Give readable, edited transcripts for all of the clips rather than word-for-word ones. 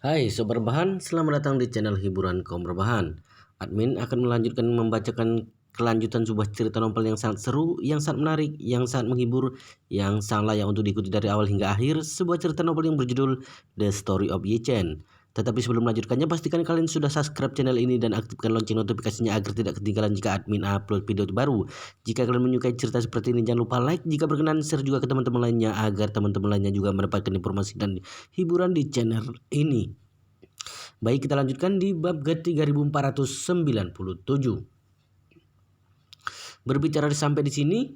Hai Sobat Rebahan, selamat datang di channel hiburan kaum rebahan. Admin akan melanjutkan membacakan kelanjutan sebuah cerita novel yang sangat seru, yang sangat menarik, yang sangat menghibur, yang sangat layak untuk diikuti dari awal hingga akhir. Sebuah cerita novel yang berjudul The Story of Yi Chen. Tetapi sebelum melanjutkannya, pastikan kalian sudah subscribe channel ini dan aktifkan lonceng notifikasinya agar tidak ketinggalan jika admin upload video terbaru. Jika kalian menyukai cerita seperti ini, jangan lupa like, jika berkenan share juga ke teman-teman lainnya agar teman-teman lainnya juga mendapatkan informasi dan hiburan di channel ini. Baik, kita lanjutkan di bab ke-3497. Berbicara sampai di sini,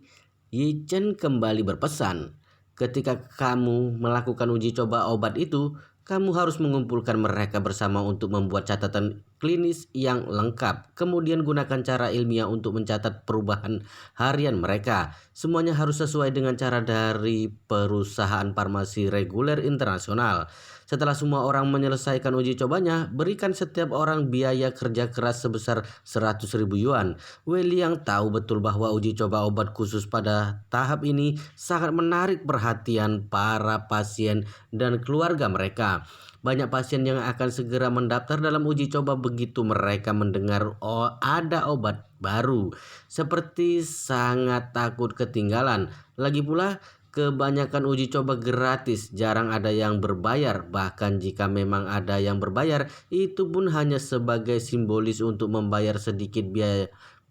Yi Chen kembali berpesan, ketika kamu melakukan uji coba obat itu, kamu harus mengumpulkan mereka bersama untuk membuat catatan klinis yang lengkap. Kemudian gunakan cara ilmiah untuk mencatat perubahan harian mereka. Semuanya harus sesuai dengan cara dari perusahaan farmasi reguler internasional. Setelah semua orang menyelesaikan uji cobanya, berikan setiap orang biaya kerja keras sebesar 100.000 yuan. Wei Liang tahu betul bahwa uji coba obat khusus pada tahap ini sangat menarik perhatian para pasien dan keluarga mereka. Banyak pasien yang akan segera mendaftar dalam uji coba begitu mereka mendengar ada obat baru. Seperti sangat takut ketinggalan. Lagi pula, kebanyakan uji coba gratis, jarang ada yang berbayar. Bahkan jika memang ada yang berbayar, itu pun hanya sebagai simbolis untuk membayar sedikit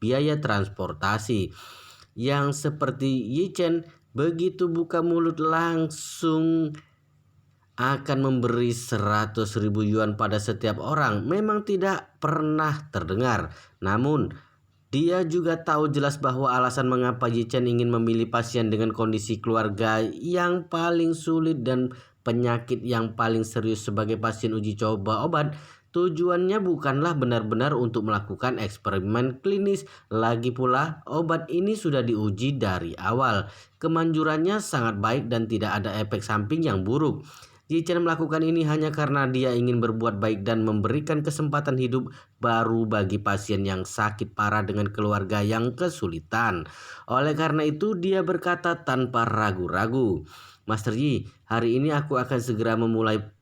biaya transportasi. Yang seperti Yi Chen, begitu buka mulut langsung akan memberi 100.000 yuan pada setiap orang memang tidak pernah terdengar. Namun, dia juga tahu jelas bahwa alasan mengapa Yi Chen ingin memilih pasien dengan kondisi keluarga yang paling sulit dan penyakit yang paling serius sebagai pasien uji coba obat. Tujuannya bukanlah benar-benar untuk melakukan eksperimen klinis. Lagi pula, obat ini sudah diuji dari awal. Kemanjurannya sangat baik dan tidak ada efek samping yang buruk. Yi Chen melakukan ini hanya karena dia ingin berbuat baik dan memberikan kesempatan hidup baru bagi pasien yang sakit parah dengan keluarga yang kesulitan. Oleh karena itu, dia berkata tanpa ragu-ragu, "Master Yi, hari ini aku akan segera memulai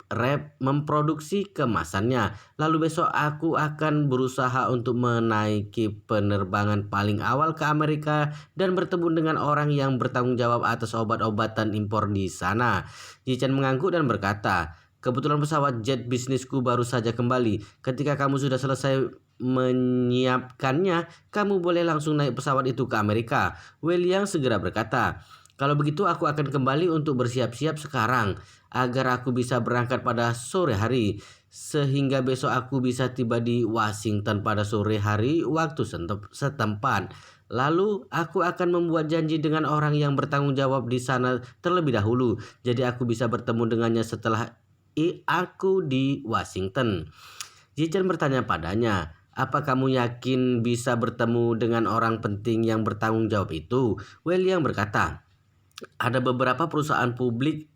memproduksi kemasannya. Lalu besok aku akan berusaha untuk menaiki penerbangan paling awal ke Amerika dan bertemu dengan orang yang bertanggung jawab atas obat-obatan impor di sana." Yi Chen mengangguk dan berkata, "Kebetulan pesawat jet bisnisku baru saja kembali. Ketika kamu sudah selesai menyiapkannya, kamu boleh langsung naik pesawat itu ke Amerika." Wei Liang segera berkata, "Kalau begitu aku akan kembali untuk bersiap-siap sekarang agar aku bisa berangkat pada sore hari, sehingga besok aku bisa tiba di Washington pada sore hari waktu setempat. Lalu aku akan membuat janji dengan orang yang bertanggung jawab di sana terlebih dahulu, jadi aku bisa bertemu dengannya setelah aku di Washington." Yi Chen bertanya padanya, "Apa kamu yakin bisa bertemu dengan orang penting yang bertanggung jawab itu?" Wei Liang berkata, "Ada beberapa perusahaan publik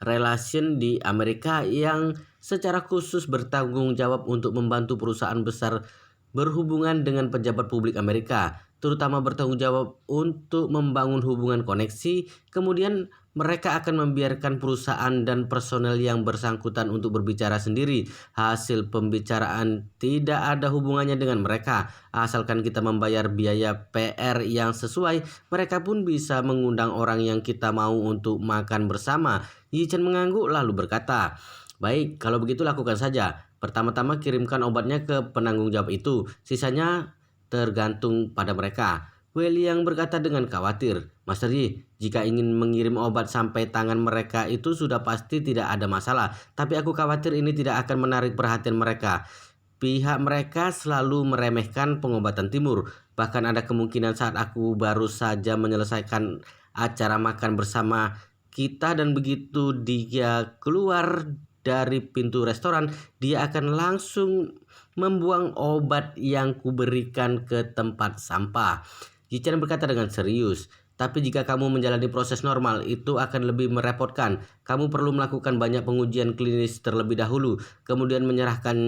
relation di Amerika yang secara khusus bertanggung jawab untuk membantu perusahaan besar berhubungan dengan pejabat publik Amerika, terutama bertanggung jawab untuk membangun hubungan koneksi. Kemudian mereka akan membiarkan perusahaan dan personel yang bersangkutan untuk berbicara sendiri. Hasil pembicaraan tidak ada hubungannya dengan mereka. Asalkan kita membayar biaya PR yang sesuai, mereka pun bisa mengundang orang yang kita mau untuk makan bersama." Yi Chen mengangguk lalu berkata, "Baik, kalau begitu lakukan saja. Pertama-tama kirimkan obatnya ke penanggung jawab itu. Sisanya tergantung pada mereka." Wei Liang berkata dengan khawatir, "Master Yi, jika ingin mengirim obat sampai tangan mereka itu sudah pasti tidak ada masalah. Tapi aku khawatir ini tidak akan menarik perhatian mereka. Pihak mereka selalu meremehkan pengobatan timur. Bahkan ada kemungkinan saat aku baru saja menyelesaikan acara makan bersama kita dan begitu dia keluar dari pintu restoran, dia akan langsung membuang obat yang kuberikan ke tempat sampah." Yi Chen berkata dengan serius, "Tapi jika kamu menjalani proses normal, itu akan lebih merepotkan. Kamu perlu melakukan banyak pengujian klinis terlebih dahulu, kemudian menyerahkan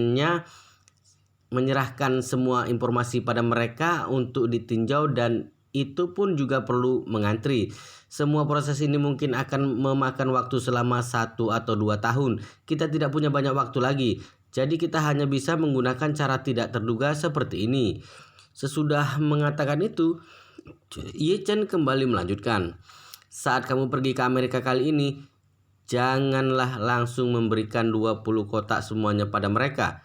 semua informasi pada mereka untuk ditinjau dan itu pun juga perlu mengantri. Semua proses ini mungkin akan memakan waktu selama 1 atau 2 tahun. Kita tidak punya banyak waktu lagi, jadi kita hanya bisa menggunakan cara tidak terduga seperti ini. Sesudah mengatakan itu, Ye Chen kembali melanjutkan. Saat kamu pergi ke Amerika kali ini, janganlah langsung memberikan 20 kotak semuanya pada mereka.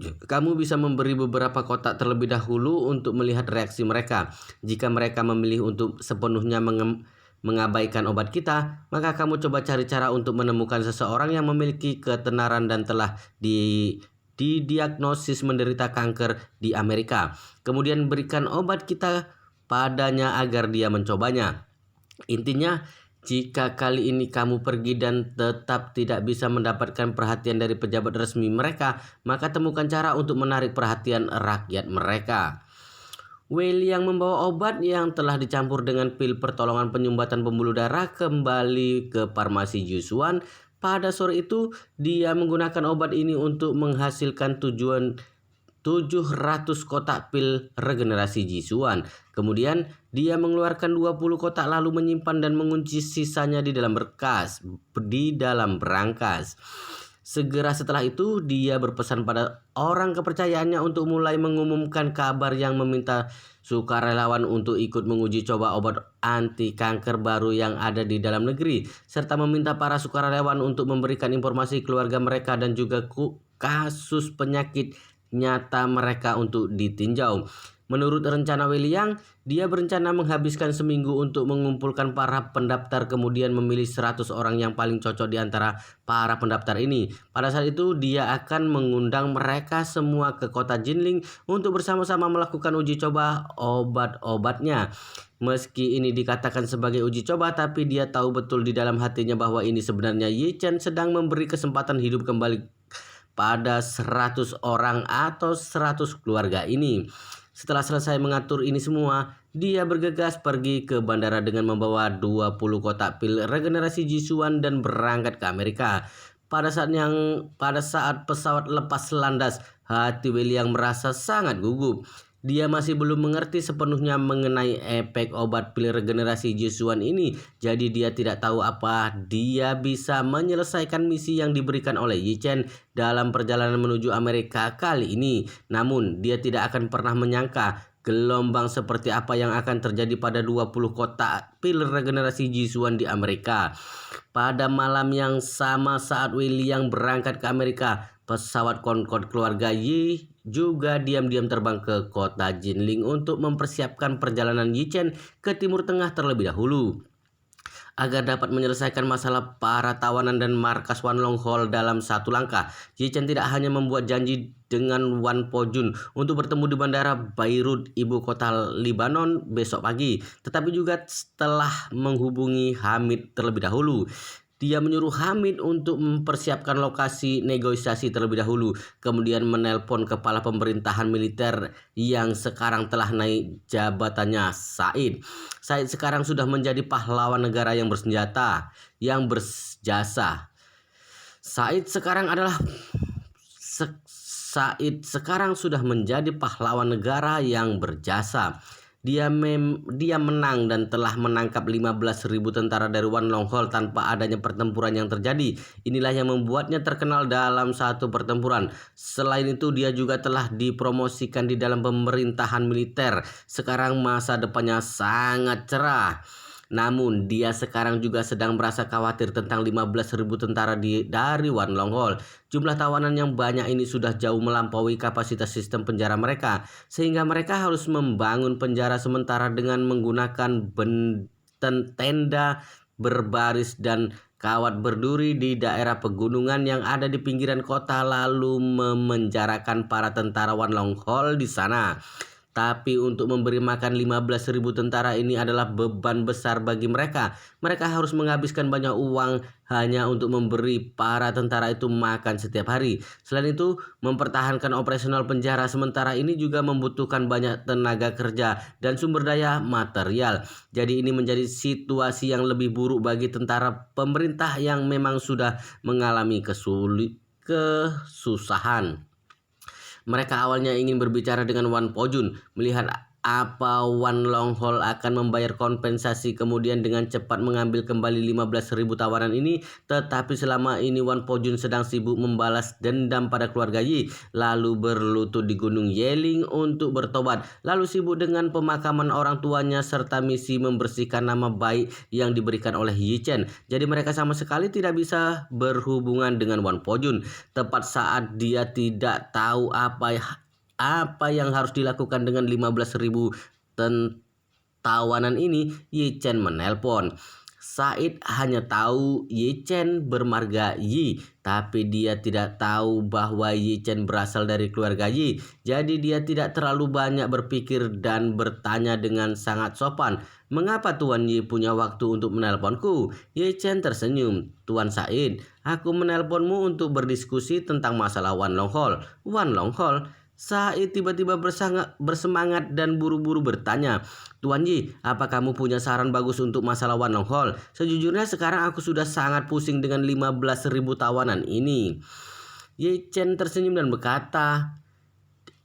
Kamu bisa memberi beberapa kotak terlebih dahulu untuk melihat reaksi mereka. Jika mereka memilih untuk sepenuhnya mengabaikan obat kita, maka kamu coba cari cara untuk menemukan seseorang yang memiliki ketenaran dan telah didiagnosis menderita kanker di Amerika. Kemudian berikan obat kita padanya agar dia mencobanya. Intinya, jika kali ini kamu pergi dan tetap tidak bisa mendapatkan perhatian dari pejabat resmi mereka, maka temukan cara untuk menarik perhatian rakyat mereka. Wei yang membawa obat yang telah dicampur dengan pil pertolongan penyumbatan pembuluh darah kembali ke farmasi Jusuan. Pada sore itu, dia menggunakan obat ini untuk menghasilkan 700 kotak pil regenerasi Jisuan. Kemudian dia mengeluarkan 20 kotak lalu menyimpan dan mengunci sisanya di dalam berangkas. Segera setelah itu dia berpesan pada orang kepercayaannya untuk mulai mengumumkan kabar yang meminta sukarelawan untuk ikut menguji coba obat anti kanker baru yang ada di dalam negeri, serta meminta para sukarelawan untuk memberikan informasi keluarga mereka dan juga kasus penyakit nyata mereka untuk ditinjau. Menurut rencana Wei Liang, dia berencana menghabiskan seminggu untuk mengumpulkan para pendaftar, kemudian memilih 100 orang yang paling cocok di antara para pendaftar ini. Pada saat itu, dia akan mengundang mereka semua ke kota Jinling untuk bersama-sama melakukan uji coba obat-obatnya. Meski ini dikatakan sebagai uji coba, tapi dia tahu betul di dalam hatinya bahwa ini sebenarnya Ye Chen sedang memberi kesempatan hidup kembali pada 100 orang atau 100 keluarga ini. Setelah selesai mengatur ini semua, dia bergegas pergi ke bandara dengan membawa 20 kotak pil regenerasi Jisuan dan berangkat ke Amerika. Pada saat pesawat lepas landas, hati Wei Liang merasa sangat gugup. Dia masih belum mengerti sepenuhnya mengenai efek obat pil regenerasi Jisuan ini, jadi dia tidak tahu apa dia bisa menyelesaikan misi yang diberikan oleh Ye Chen dalam perjalanan menuju Amerika kali ini. Namun, dia tidak akan pernah menyangka gelombang seperti apa yang akan terjadi pada 20 kotak pil regenerasi Jisuan di Amerika. Pada malam yang sama saat Wei Liang berangkat ke Amerika, pesawat Concorde keluarga Yi juga diam-diam terbang ke kota Jinling untuk mempersiapkan perjalanan Ye Chen ke Timur Tengah terlebih dahulu. Agar dapat menyelesaikan masalah para tawanan dan markas Wan Long Hall dalam satu langkah, Ye Chen tidak hanya membuat janji dengan Wan Po Jun untuk bertemu di bandara Beirut, ibu kota Lebanon, besok pagi, tetapi juga setelah menghubungi Hamid terlebih dahulu. Dia menyuruh Hamid untuk mempersiapkan lokasi negosiasi terlebih dahulu, kemudian menelpon kepala pemerintahan militer yang sekarang telah naik jabatannya, Said. Said sekarang sudah menjadi pahlawan negara yang bersenjata, yang berjasa. Said sekarang sudah menjadi pahlawan negara yang berjasa. Dia menang dan telah menangkap 15.000 tentara dari Wan Long Hall tanpa adanya pertempuran yang terjadi. Inilah yang membuatnya terkenal dalam satu pertempuran. Selain itu, dia juga telah dipromosikan di dalam pemerintahan militer. Sekarang masa depannya sangat cerah. Namun, dia sekarang juga sedang merasa khawatir tentang 15.000 tentara dari Wan Long Hall. Jumlah tawanan yang banyak ini sudah jauh melampaui kapasitas sistem penjara mereka, sehingga mereka harus membangun penjara sementara dengan menggunakan tenda berbaris dan kawat berduri di daerah pegunungan yang ada di pinggiran kota, lalu memenjarakan para tentara Wan Long Hall di sana. Tapi untuk memberi makan 15.000 tentara ini adalah beban besar bagi mereka. Mereka harus menghabiskan banyak uang hanya untuk memberi para tentara itu makan setiap hari. Selain itu, mempertahankan operasional penjara sementara ini juga membutuhkan banyak tenaga kerja dan sumber daya material. Jadi ini menjadi situasi yang lebih buruk bagi tentara pemerintah yang memang sudah mengalami kesusahan. Mereka awalnya ingin berbicara dengan Wan Po Jun, melihat Apa Wan Longhol akan membayar kompensasi kemudian dengan cepat mengambil kembali 15.000 tawanan ini? Tetapi selama ini Wan Pojun sedang sibuk membalas dendam pada keluarga Yi, lalu berlutut di Gunung Yeling untuk bertobat, lalu sibuk dengan pemakaman orang tuanya serta misi membersihkan nama baik yang diberikan oleh Yi Chen. Jadi mereka sama sekali tidak bisa berhubungan dengan Wan Pojun. Tepat saat dia tidak tahu apa yang harus dilakukan dengan 15.000 tawanan ini, Yi Chen menelpon. Said hanya tahu Yi Chen bermarga Yi, tapi dia tidak tahu bahwa Yi Chen berasal dari keluarga Yi. Jadi dia tidak terlalu banyak berpikir dan bertanya dengan sangat sopan, "Mengapa Tuan Yi punya waktu untuk menelponku?" Yi Chen tersenyum. "Tuan Said, aku menelponmu untuk berdiskusi tentang masalah Wan Longhol." "Wan Longhol?" Said tiba-tiba bersemangat dan buru-buru bertanya, "Tuan Yi, apa kamu punya saran bagus untuk masalah Wan Longhol? Sejujurnya sekarang aku sudah sangat pusing dengan 15.000 tawanan ini." Ye Chen tersenyum dan berkata,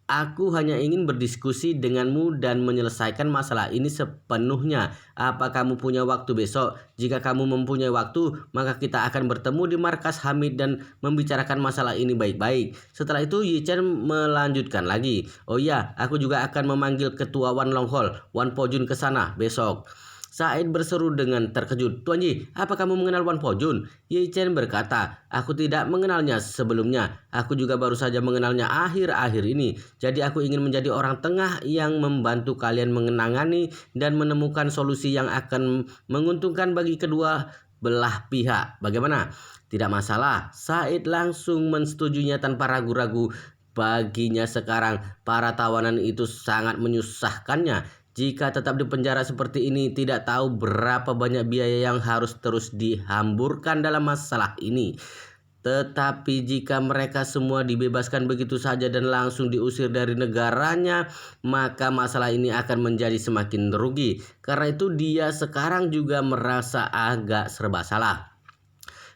"Aku hanya ingin berdiskusi denganmu dan menyelesaikan masalah ini sepenuhnya. Apa kamu punya waktu besok? Jika kamu mempunyai waktu, maka kita akan bertemu di markas Hamid dan membicarakan masalah ini baik-baik." Setelah itu Yi Chen melanjutkan lagi, "Oh ya, aku juga akan memanggil ketua Wan Longhol, Wan Pojun ke sana besok." Said berseru dengan terkejut, "Tuan Yi, apa kamu mengenal Wan Pojun?" Yi Chen berkata, "Aku tidak mengenalnya sebelumnya. Aku juga baru saja mengenalnya akhir-akhir ini. Jadi aku ingin menjadi orang tengah yang membantu kalian mengenangani dan menemukan solusi yang akan menguntungkan bagi kedua belah pihak. Bagaimana?" "Tidak masalah." Said langsung mensetujuinya tanpa ragu-ragu. Baginya sekarang, para tawanan itu sangat menyusahkannya. Jika tetap di penjara seperti ini, tidak tahu berapa banyak biaya yang harus terus dihamburkan dalam masalah ini. Tetapi jika mereka semua dibebaskan begitu saja dan langsung diusir dari negaranya, maka masalah ini akan menjadi semakin rugi. Karena itu dia sekarang juga merasa agak serba salah.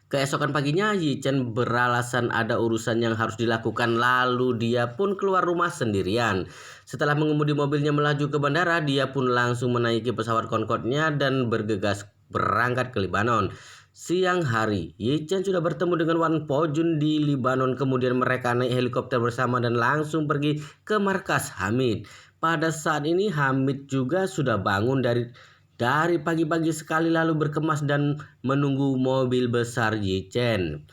Keesokan paginya, Yi Chen beralasan ada urusan yang harus dilakukan, lalu dia pun keluar rumah sendirian. Setelah mengemudi mobilnya melaju ke bandara, dia pun langsung menaiki pesawat Concorde-nya dan bergegas berangkat ke Lebanon. Siang hari, Yi Chen sudah bertemu dengan Wan Pojun di Lebanon, kemudian mereka naik helikopter bersama dan langsung pergi ke markas Hamid. Pada saat ini Hamid juga sudah bangun dari pagi-pagi sekali lalu berkemas dan menunggu mobil besar Yi Chen.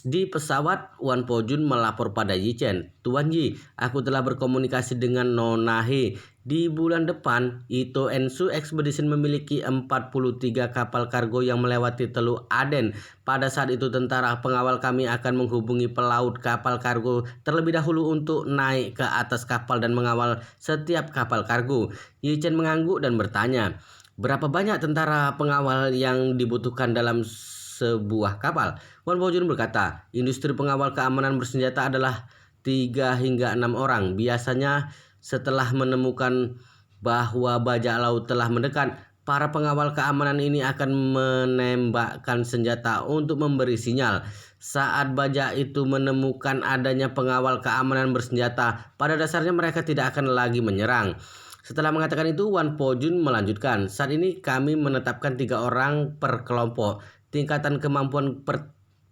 Di pesawat, Wan Pojun melapor pada Yi Chen, "Tuan Yi, aku telah berkomunikasi dengan Nona He. Di bulan depan, Ito Ensu Expedition memiliki 43 kapal kargo yang melewati Teluk Aden. Pada saat itu tentara pengawal kami akan menghubungi pelaut kapal kargo terlebih dahulu untuk naik ke atas kapal dan mengawal setiap kapal kargo." Yi Chen mengangguk dan bertanya, "Berapa banyak tentara pengawal yang dibutuhkan dalam sebuah kapal?" Wan Pojun berkata, "Industri pengawal keamanan bersenjata adalah 3 hingga 6 orang. Biasanya setelah menemukan bahwa bajak laut telah mendekat, para pengawal keamanan ini akan menembakkan senjata untuk memberi sinyal. Saat bajak itu menemukan adanya pengawal keamanan bersenjata, pada dasarnya mereka tidak akan lagi menyerang." Setelah mengatakan itu, Wan Pojun melanjutkan, "Saat ini kami menetapkan 3 orang per kelompok. Tingkatan kemampuan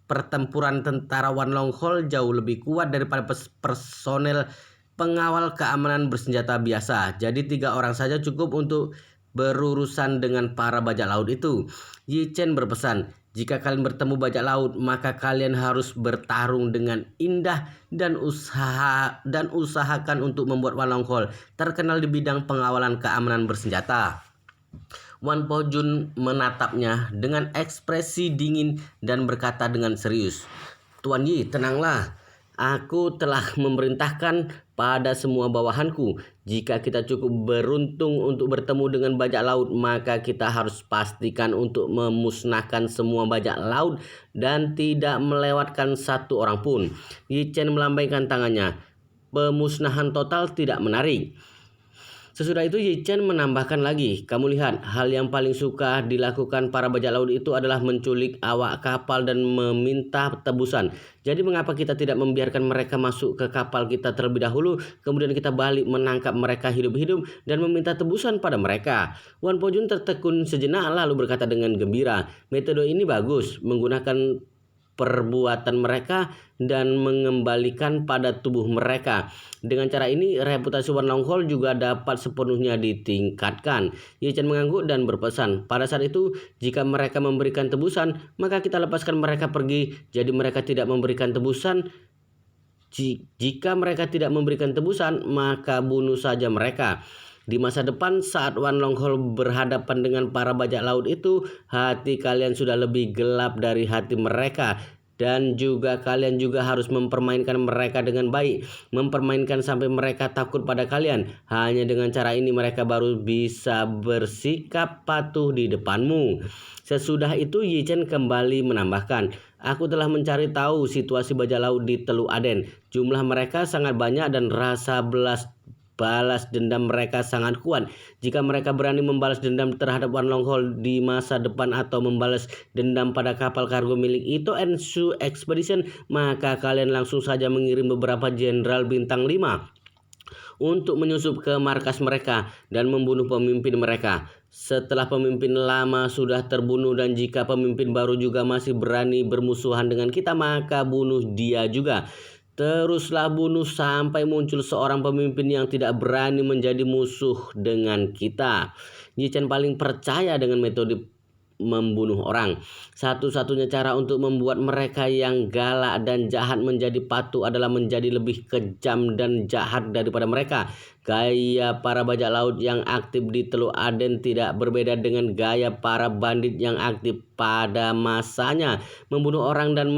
pertempuran tentara Wan Longhol jauh lebih kuat daripada personel pengawal keamanan bersenjata biasa. Jadi 3 orang saja cukup untuk berurusan dengan para bajak laut itu." Yi Chen berpesan, "Jika kalian bertemu bajak laut, maka kalian harus bertarung dengan indah dan usahakan untuk membuat Wan Longhol terkenal di bidang pengawalan keamanan bersenjata." Wan Pojun menatapnya dengan ekspresi dingin dan berkata dengan serius, "Tuan Yi, tenanglah. Aku telah memerintahkan pada semua bawahanku. Jika kita cukup beruntung untuk bertemu dengan bajak laut, maka kita harus pastikan untuk memusnahkan semua bajak laut dan tidak melewatkan satu orang pun." Yi Chen melambaikan tangannya. "Pemusnahan total tidak menarik. Sesudah itu Yi Chen menambahkan lagi, kamu lihat, hal yang paling suka dilakukan para bajak laut itu adalah menculik awak kapal dan meminta tebusan. Jadi mengapa kita tidak membiarkan mereka masuk ke kapal kita terlebih dahulu, kemudian kita balik menangkap mereka hidup-hidup dan meminta tebusan pada mereka. Wan Po Jun tertekun sejenak lalu berkata dengan gembira, metode ini bagus, menggunakan perbuatan mereka dan mengembalikan pada tubuh mereka. Dengan cara ini reputasi Wan Longhol juga dapat sepenuhnya ditingkatkan. Ye Chen mengangguk dan berpesan, pada saat itu jika mereka memberikan tebusan maka kita lepaskan mereka pergi. Jadi mereka tidak memberikan tebusan. Jika mereka tidak memberikan tebusan maka bunuh saja mereka. Di masa depan saat Wan Longhol berhadapan dengan para bajak laut itu, hati kalian sudah lebih gelap dari hati mereka. Dan juga kalian juga harus mempermainkan mereka dengan baik. Mempermainkan sampai mereka takut pada kalian. Hanya dengan cara ini mereka baru bisa bersikap patuh di depanmu. Sesudah itu Yi Chen kembali menambahkan, aku telah mencari tahu situasi bajak laut di Teluk Aden. Jumlah mereka sangat banyak dan rasa balas dendam mereka sangat kuat. Jika mereka berani membalas dendam terhadap Wan Longhol di masa depan atau membalas dendam pada kapal kargo milik Ito and Su Expedition, maka kalian langsung saja mengirim beberapa jenderal bintang 5 untuk menyusup ke markas mereka dan membunuh pemimpin mereka. Setelah pemimpin lama sudah terbunuh dan jika pemimpin baru juga masih berani bermusuhan dengan kita, maka bunuh dia juga. Teruslah bunuh sampai muncul seorang pemimpin yang tidak berani menjadi musuh dengan kita. Yi Chen paling percaya dengan metode membunuh orang. Satu-satunya cara untuk membuat mereka yang galak dan jahat menjadi patuh adalah menjadi lebih kejam dan jahat daripada mereka. Gaya para bajak laut yang aktif di Teluk Aden tidak berbeda dengan gaya para bandit yang aktif pada masanya. Membunuh orang dan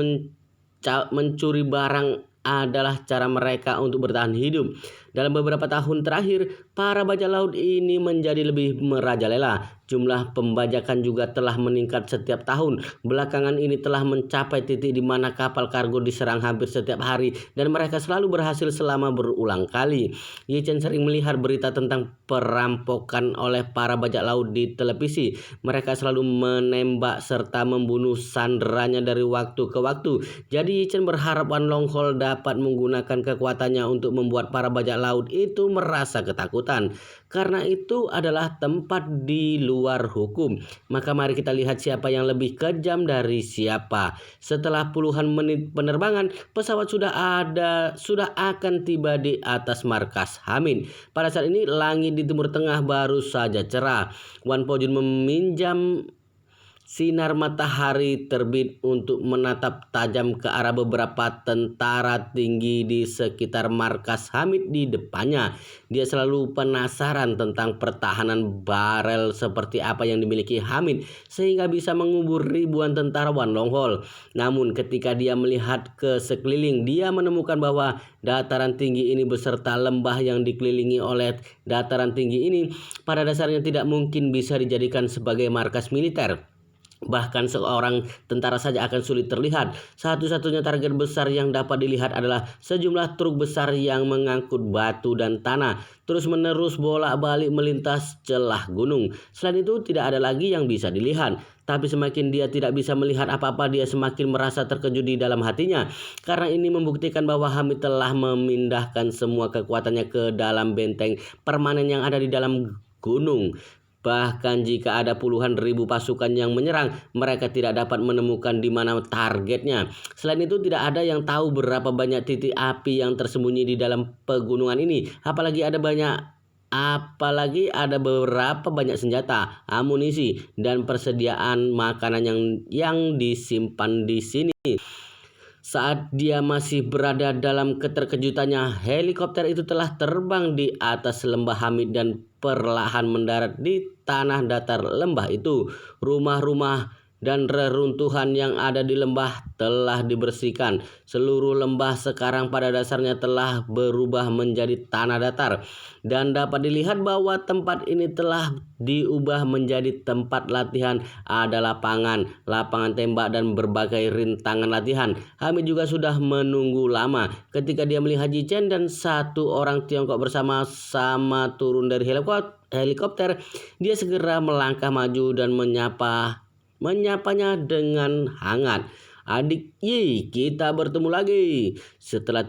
mencuri barang adalah cara mereka untuk bertahan hidup. Dalam beberapa tahun terakhir, para bajak laut ini menjadi lebih merajalela. Jumlah pembajakan juga telah meningkat setiap tahun. Belakangan ini telah mencapai titik di mana kapal kargo diserang hampir setiap hari dan mereka selalu berhasil selama berulang kali. Ye Chen sering melihat berita tentang perampokan oleh para bajak laut di televisi. Mereka selalu menembak serta membunuh sanderanya dari waktu ke waktu. Jadi Ye Chen berharap Wan Longhol dapat menggunakan kekuatannya untuk membuat para bajak laut itu merasa ketakutan. Karena itu adalah tempat di luar hukum. Maka mari kita lihat siapa yang lebih kejam dari siapa. Setelah puluhan menit penerbangan, pesawat sudah akan tiba di atas markas Hamid. Pada saat ini langit di Timur Tengah baru saja cerah. Wan Po Jun meminjam sinar matahari terbit untuk menatap tajam ke arah beberapa tentara tinggi di sekitar markas Hamid di depannya. Dia selalu penasaran tentang pertahanan barel seperti apa yang dimiliki Hamid sehingga bisa mengubur ribuan tentara Wan Longhol. Namun ketika dia melihat ke sekeliling, dia menemukan bahwa dataran tinggi ini beserta lembah yang dikelilingi oleh dataran tinggi ini pada dasarnya tidak mungkin bisa dijadikan sebagai markas militer. Bahkan seorang tentara saja akan sulit terlihat. Satu-satunya target besar yang dapat dilihat adalah sejumlah truk besar yang mengangkut batu dan tanah terus-menerus bolak-balik melintas celah gunung. Selain itu tidak ada lagi yang bisa dilihat. Tapi semakin dia tidak bisa melihat apa-apa, dia semakin merasa terkejut di dalam hatinya. Karena ini membuktikan bahwa Hamid telah memindahkan semua kekuatannya ke dalam benteng permanen yang ada di dalam gunung. Bahkan jika ada puluhan ribu pasukan yang menyerang, mereka tidak dapat menemukan di mana targetnya. Selain itu tidak ada yang tahu berapa banyak titik api yang tersembunyi di dalam pegunungan ini. Apalagi ada beberapa banyak senjata, amunisi, dan persediaan makanan yang disimpan di sini. Saat dia masih berada dalam keterkejutannya, helikopter itu telah terbang di atas lembah Hamid dan perlahan mendarat di tanah datar lembah itu. Rumah-rumah dan reruntuhan yang ada di lembah telah dibersihkan. Seluruh lembah sekarang pada dasarnya telah berubah menjadi tanah datar, dan dapat dilihat bahwa tempat ini telah diubah menjadi tempat latihan. Ada lapangan tembak dan berbagai rintangan latihan. Hamid juga sudah menunggu lama. Ketika dia melihat Yichen dan satu orang Tiongkok bersama-sama turun dari helikopter, dia segera melangkah maju dan menyapanya dengan hangat. "Adik Yi, kita bertemu lagi." Setelah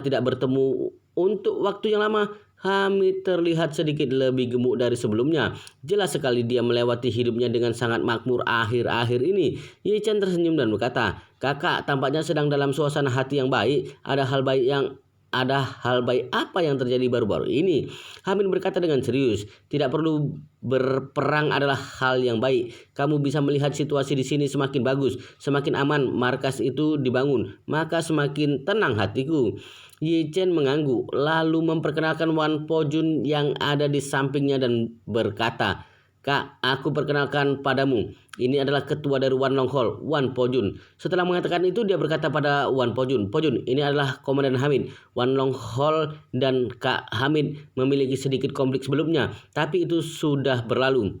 tidak bertemu untuk waktu yang lama, Hamid terlihat sedikit lebih gemuk dari sebelumnya. Jelas sekali dia melewati hidupnya dengan sangat makmur akhir-akhir ini. Ye Chen tersenyum dan berkata, "Kakak tampaknya sedang dalam suasana hati yang baik. Ada hal baik apa yang terjadi baru-baru ini?" Hamid berkata dengan serius, "Tidak perlu berperang adalah hal yang baik. Kamu bisa melihat situasi di sini semakin bagus, semakin aman markas itu dibangun, maka semakin tenang hatiku." Ye Chen mengangguk, lalu memperkenalkan Wan Pojun yang ada di sampingnya dan berkata, "Kak, aku perkenalkan padamu. Ini adalah ketua dari Wan Longhol, Wan Pojun." Setelah mengatakan itu, dia berkata pada Wan Pojun, "Pojun, ini adalah Komandan Hamid. Wan Longhol dan Kak Hamid memiliki sedikit konflik sebelumnya, tapi itu sudah berlalu.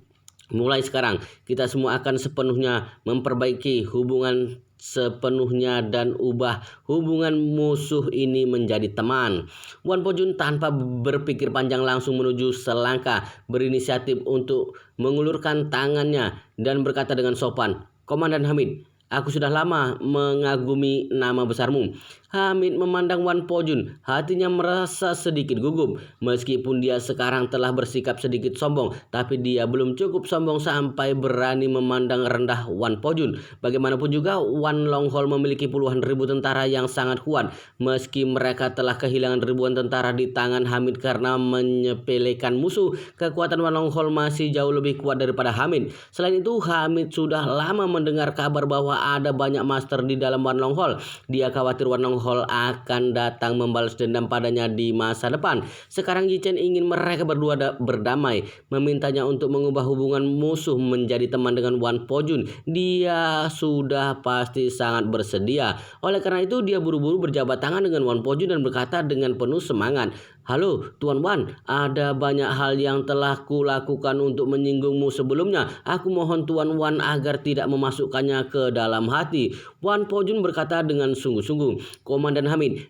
Mulai sekarang, kita semua akan sepenuhnya memperbaiki hubungan sepenuhnya dan ubah hubungan musuh ini menjadi teman." Wan Pojun tanpa berpikir panjang langsung menuju selangkah, berinisiatif untuk mengulurkan tangannya dan berkata dengan sopan, "Komandan Hamid, aku sudah lama mengagumi nama besarmu." Hamid memandang Wan Pojun, hatinya merasa sedikit gugup. Meskipun dia sekarang telah bersikap sedikit sombong, tapi dia belum cukup sombong sampai berani memandang rendah Wan Pojun. Bagaimanapun juga, Wan Longhol memiliki puluhan ribu tentara yang sangat kuat. Meski mereka telah kehilangan ribuan tentara di tangan Hamid karena menyepelekan musuh, kekuatan Wan Longhol masih jauh lebih kuat daripada Hamid. Selain itu, Hamid sudah lama mendengar kabar bahwa ada banyak master di dalam Wan Longhol. Dia khawatir Wan Longhol akan datang membalas dendam padanya di masa depan. Sekarang Ye Chen ingin mereka berdua berdamai, memintanya untuk mengubah hubungan musuh menjadi teman dengan Wan Pojun. Dia sudah pasti sangat bersedia. Oleh karena itu, dia buru-buru berjabat tangan dengan Wan Pojun dan berkata dengan penuh semangat, "Halo, Tuan Wan, ada banyak hal yang telah kulakukan untuk menyinggungmu sebelumnya. Aku mohon Tuan Wan agar tidak memasukkannya ke dalam hati." Wan Pojun berkata dengan sungguh-sungguh, "Komandan Hamid,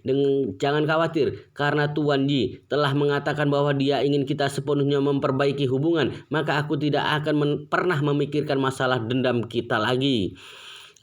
jangan khawatir, karena Tuan Yi telah mengatakan bahwa dia ingin kita sepenuhnya memperbaiki hubungan, maka aku tidak akan pernah memikirkan masalah dendam kita lagi."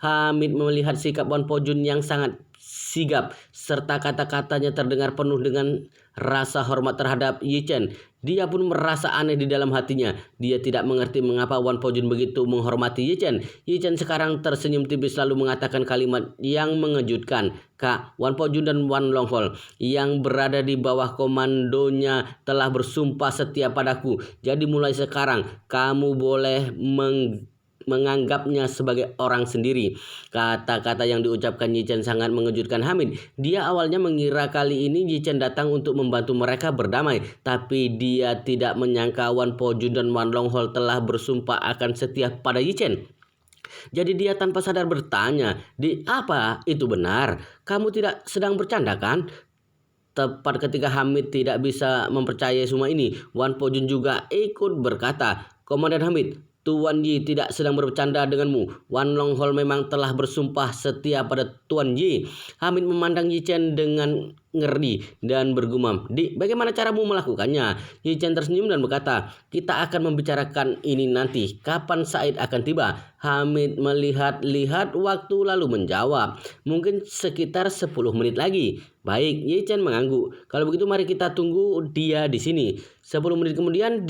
Hamid melihat sikap Wan Pojun yang sangat sigap, serta kata-katanya terdengar penuh dengan rasa hormat terhadap Ye Chen. Dia pun merasa aneh di dalam hatinya. Dia tidak mengerti mengapa Wan Pojun begitu menghormati Ye Chen. Ye Chen sekarang tersenyum tipis lalu mengatakan kalimat yang mengejutkan, "Kak, Wan Pojun dan Wan Longhol yang berada di bawah komandonya telah bersumpah setia padaku. Jadi mulai sekarang kamu boleh menganggapnya sebagai orang sendiri." Kata-kata yang diucapkan Ye Chen sangat mengejutkan Hamid. Dia awalnya mengira kali ini Ye Chen datang untuk membantu mereka berdamai, tapi dia tidak menyangka Wan Pojun dan Wan Longhol telah bersumpah akan setia pada Ye Chen. Jadi dia tanpa sadar bertanya, "Di apa itu benar? Kamu tidak sedang bercanda kan?" Tepat ketika Hamid tidak bisa mempercayai semua ini, Wan Pojun juga ikut berkata, "Komandan Hamid, Tuan Yi tidak sedang bercanda denganmu. Wan Longhol memang telah bersumpah setia pada Tuan Yi." Hamid memandang Ye Chen dengan ngeri dan bergumam, "Di, bagaimana caramu melakukannya?" Ye Chen tersenyum dan berkata, "Kita akan membicarakan ini nanti. Kapan Said akan tiba?" Hamid melihat-lihat waktu lalu menjawab, "Mungkin sekitar 10 menit lagi." "Baik," Ye Chen mengangguk. "Kalau begitu mari kita tunggu dia di sini." 10 menit kemudian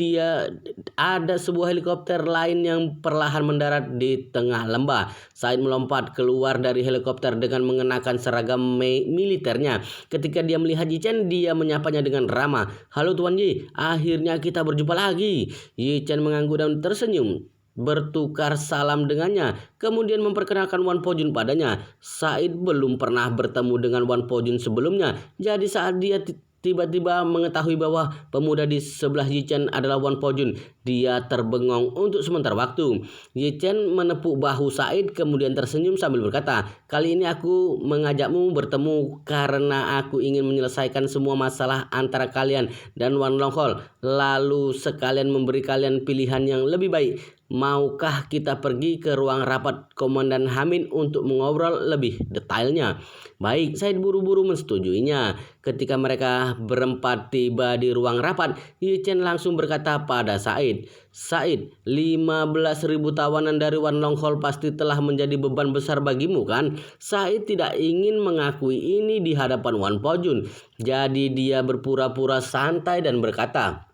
ada sebuah helikopter lain yang perlahan mendarat di tengah lembah. Said melompat keluar dari helikopter dengan mengenakan seragam militernya. Ketika dia melihat Ye Chen, dia menyapanya dengan ramah, "Halo Tuan Yi, akhirnya kita berjumpa lagi." Ye Chen mengangguk dan tersenyum, bertukar salam dengannya, kemudian memperkenalkan Wan Pojun padanya. Said belum pernah bertemu dengan Wan Pojun sebelumnya, jadi saat dia tiba-tiba mengetahui bahwa pemuda di sebelah Yi Chen adalah Wan Pojun. Dia terbengong untuk sementara waktu. Yi Chen menepuk bahu Said kemudian tersenyum sambil berkata, "Kali ini aku mengajakmu bertemu karena aku ingin menyelesaikan semua masalah antara kalian dan Wan Longhol, lalu sekalian memberi kalian pilihan yang lebih baik. Maukah kita pergi ke ruang rapat Komandan Hamid untuk mengobrol lebih detailnya?" Baik, Said buru-buru mensetujuinya. Ketika mereka berempat tiba di ruang rapat, Yi Chen langsung berkata pada Said, "Said, 15.000 tawanan dari Wan Longhol pasti telah menjadi beban besar bagimu kan?" Said tidak ingin mengakui ini di hadapan Wan Pojun. Jadi dia berpura-pura santai dan berkata,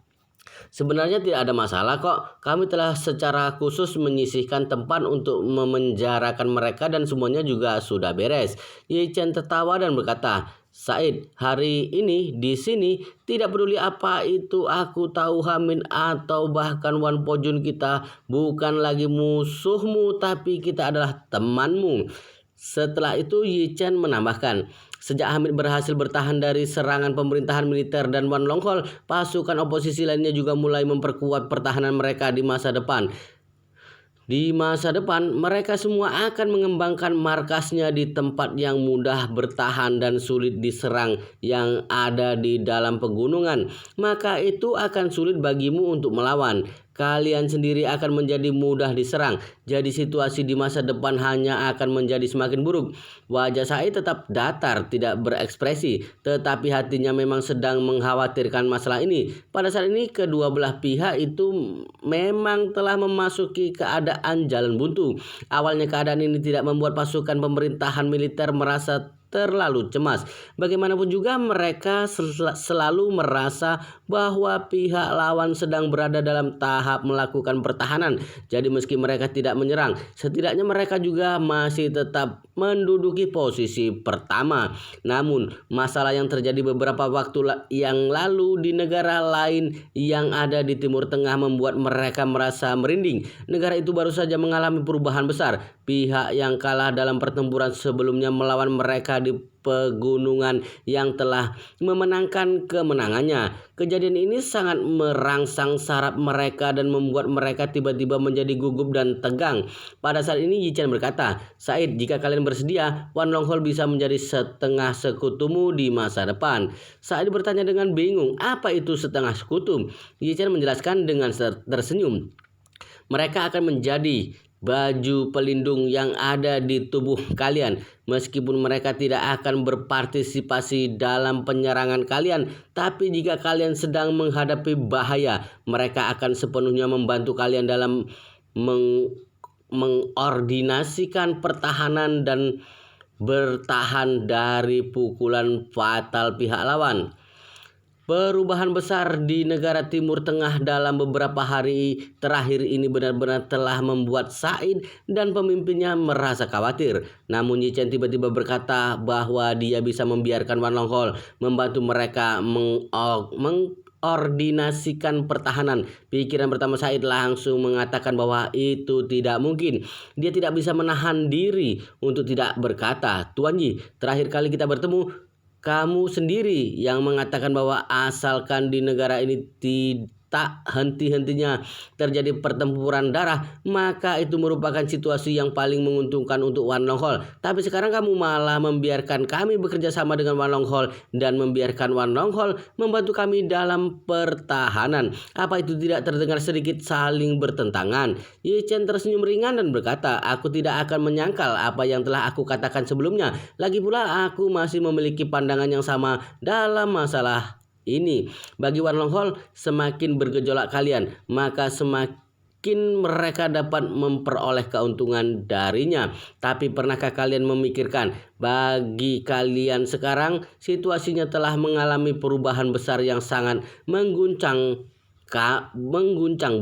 "Sebenarnya tidak ada masalah kok. Kami telah secara khusus menyisihkan tempat untuk memenjarakan mereka dan semuanya juga sudah beres." Yi Chen tertawa dan berkata, "Said, hari ini di sini tidak peduli apa itu aku tahu Hamid atau bahkan Wan Pojun, kita bukan lagi musuhmu tapi kita adalah temanmu." Setelah itu Yi Chen menambahkan, "Sejak Hamid berhasil bertahan dari serangan pemerintahan militer dan Wan Longhol, pasukan oposisi lainnya juga mulai memperkuat pertahanan mereka di masa depan. Di masa depan, mereka semua akan mengembangkan markasnya di tempat yang mudah bertahan dan sulit diserang yang ada di dalam pegunungan. Maka itu akan sulit bagimu untuk melawan. Kalian sendiri akan menjadi mudah diserang. Jadi situasi di masa depan hanya akan menjadi semakin buruk." Wajah Said tetap datar, tidak berekspresi, tetapi hatinya memang sedang mengkhawatirkan masalah ini. Pada saat ini kedua belah pihak itu memang telah memasuki keadaan jalan buntu. Awalnya keadaan ini tidak membuat pasukan pemerintahan militer merasa terlalu cemas. Bagaimanapun juga mereka selalu merasa bahwa pihak lawan sedang berada dalam tahap melakukan pertahanan. Jadi meski mereka tidak menyerang, setidaknya mereka juga masih tetap menduduki posisi pertama. Namun masalah yang terjadi beberapa waktu yang lalu di negara lain yang ada di Timur Tengah membuat mereka merasa merinding. Negara itu baru saja mengalami perubahan besar. Pihak yang kalah dalam pertempuran sebelumnya melawan mereka di pegunungan yang telah memenangkan kemenangannya. Kejadian ini sangat merangsang saraf mereka dan membuat mereka tiba-tiba menjadi gugup dan tegang. Pada saat ini Yi Chen berkata, "Said, jika kalian bersedia, Wan Longhol bisa menjadi setengah sekutumu di masa depan." Said bertanya dengan bingung, "Apa itu setengah sekutu?" Yi Chen menjelaskan dengan tersenyum, "Mereka akan menjadi baju pelindung yang ada di tubuh kalian. Meskipun mereka tidak akan berpartisipasi dalam penyerangan kalian, tapi jika kalian sedang menghadapi bahaya, mereka akan sepenuhnya membantu kalian dalam mengordinasikan pertahanan dan bertahan dari pukulan fatal pihak lawan." Perubahan besar di negara Timur Tengah dalam beberapa hari terakhir ini benar-benar telah membuat Said dan pemimpinnya merasa khawatir. Namun Yi Chen tiba-tiba berkata bahwa dia bisa membiarkan Wan Longhol membantu mereka mengordinasikan pertahanan. Pikiran pertama Said langsung mengatakan bahwa itu tidak mungkin. Dia tidak bisa menahan diri untuk tidak berkata, "Tuan Yi, terakhir kali kita bertemu, kamu sendiri yang mengatakan bahwa asalkan di negara ini tak henti-hentinya terjadi pertempuran darah, maka itu merupakan situasi yang paling menguntungkan untuk Wan Longhol. Tapi sekarang kamu malah membiarkan kami bekerja sama dengan Wan Longhol dan membiarkan Wan Longhol membantu kami dalam pertahanan. Apa itu tidak terdengar sedikit saling bertentangan?" Yi Chen tersenyum ringan dan berkata, "Aku tidak akan menyangkal apa yang telah aku katakan sebelumnya. Lagi pula aku masih memiliki pandangan yang sama dalam masalah ini. Bagi Wan Longhol, semakin bergejolak kalian, maka semakin mereka dapat memperoleh keuntungan darinya. Tapi pernahkah kalian memikirkan, bagi kalian sekarang situasinya telah mengalami perubahan besar yang sangat mengguncang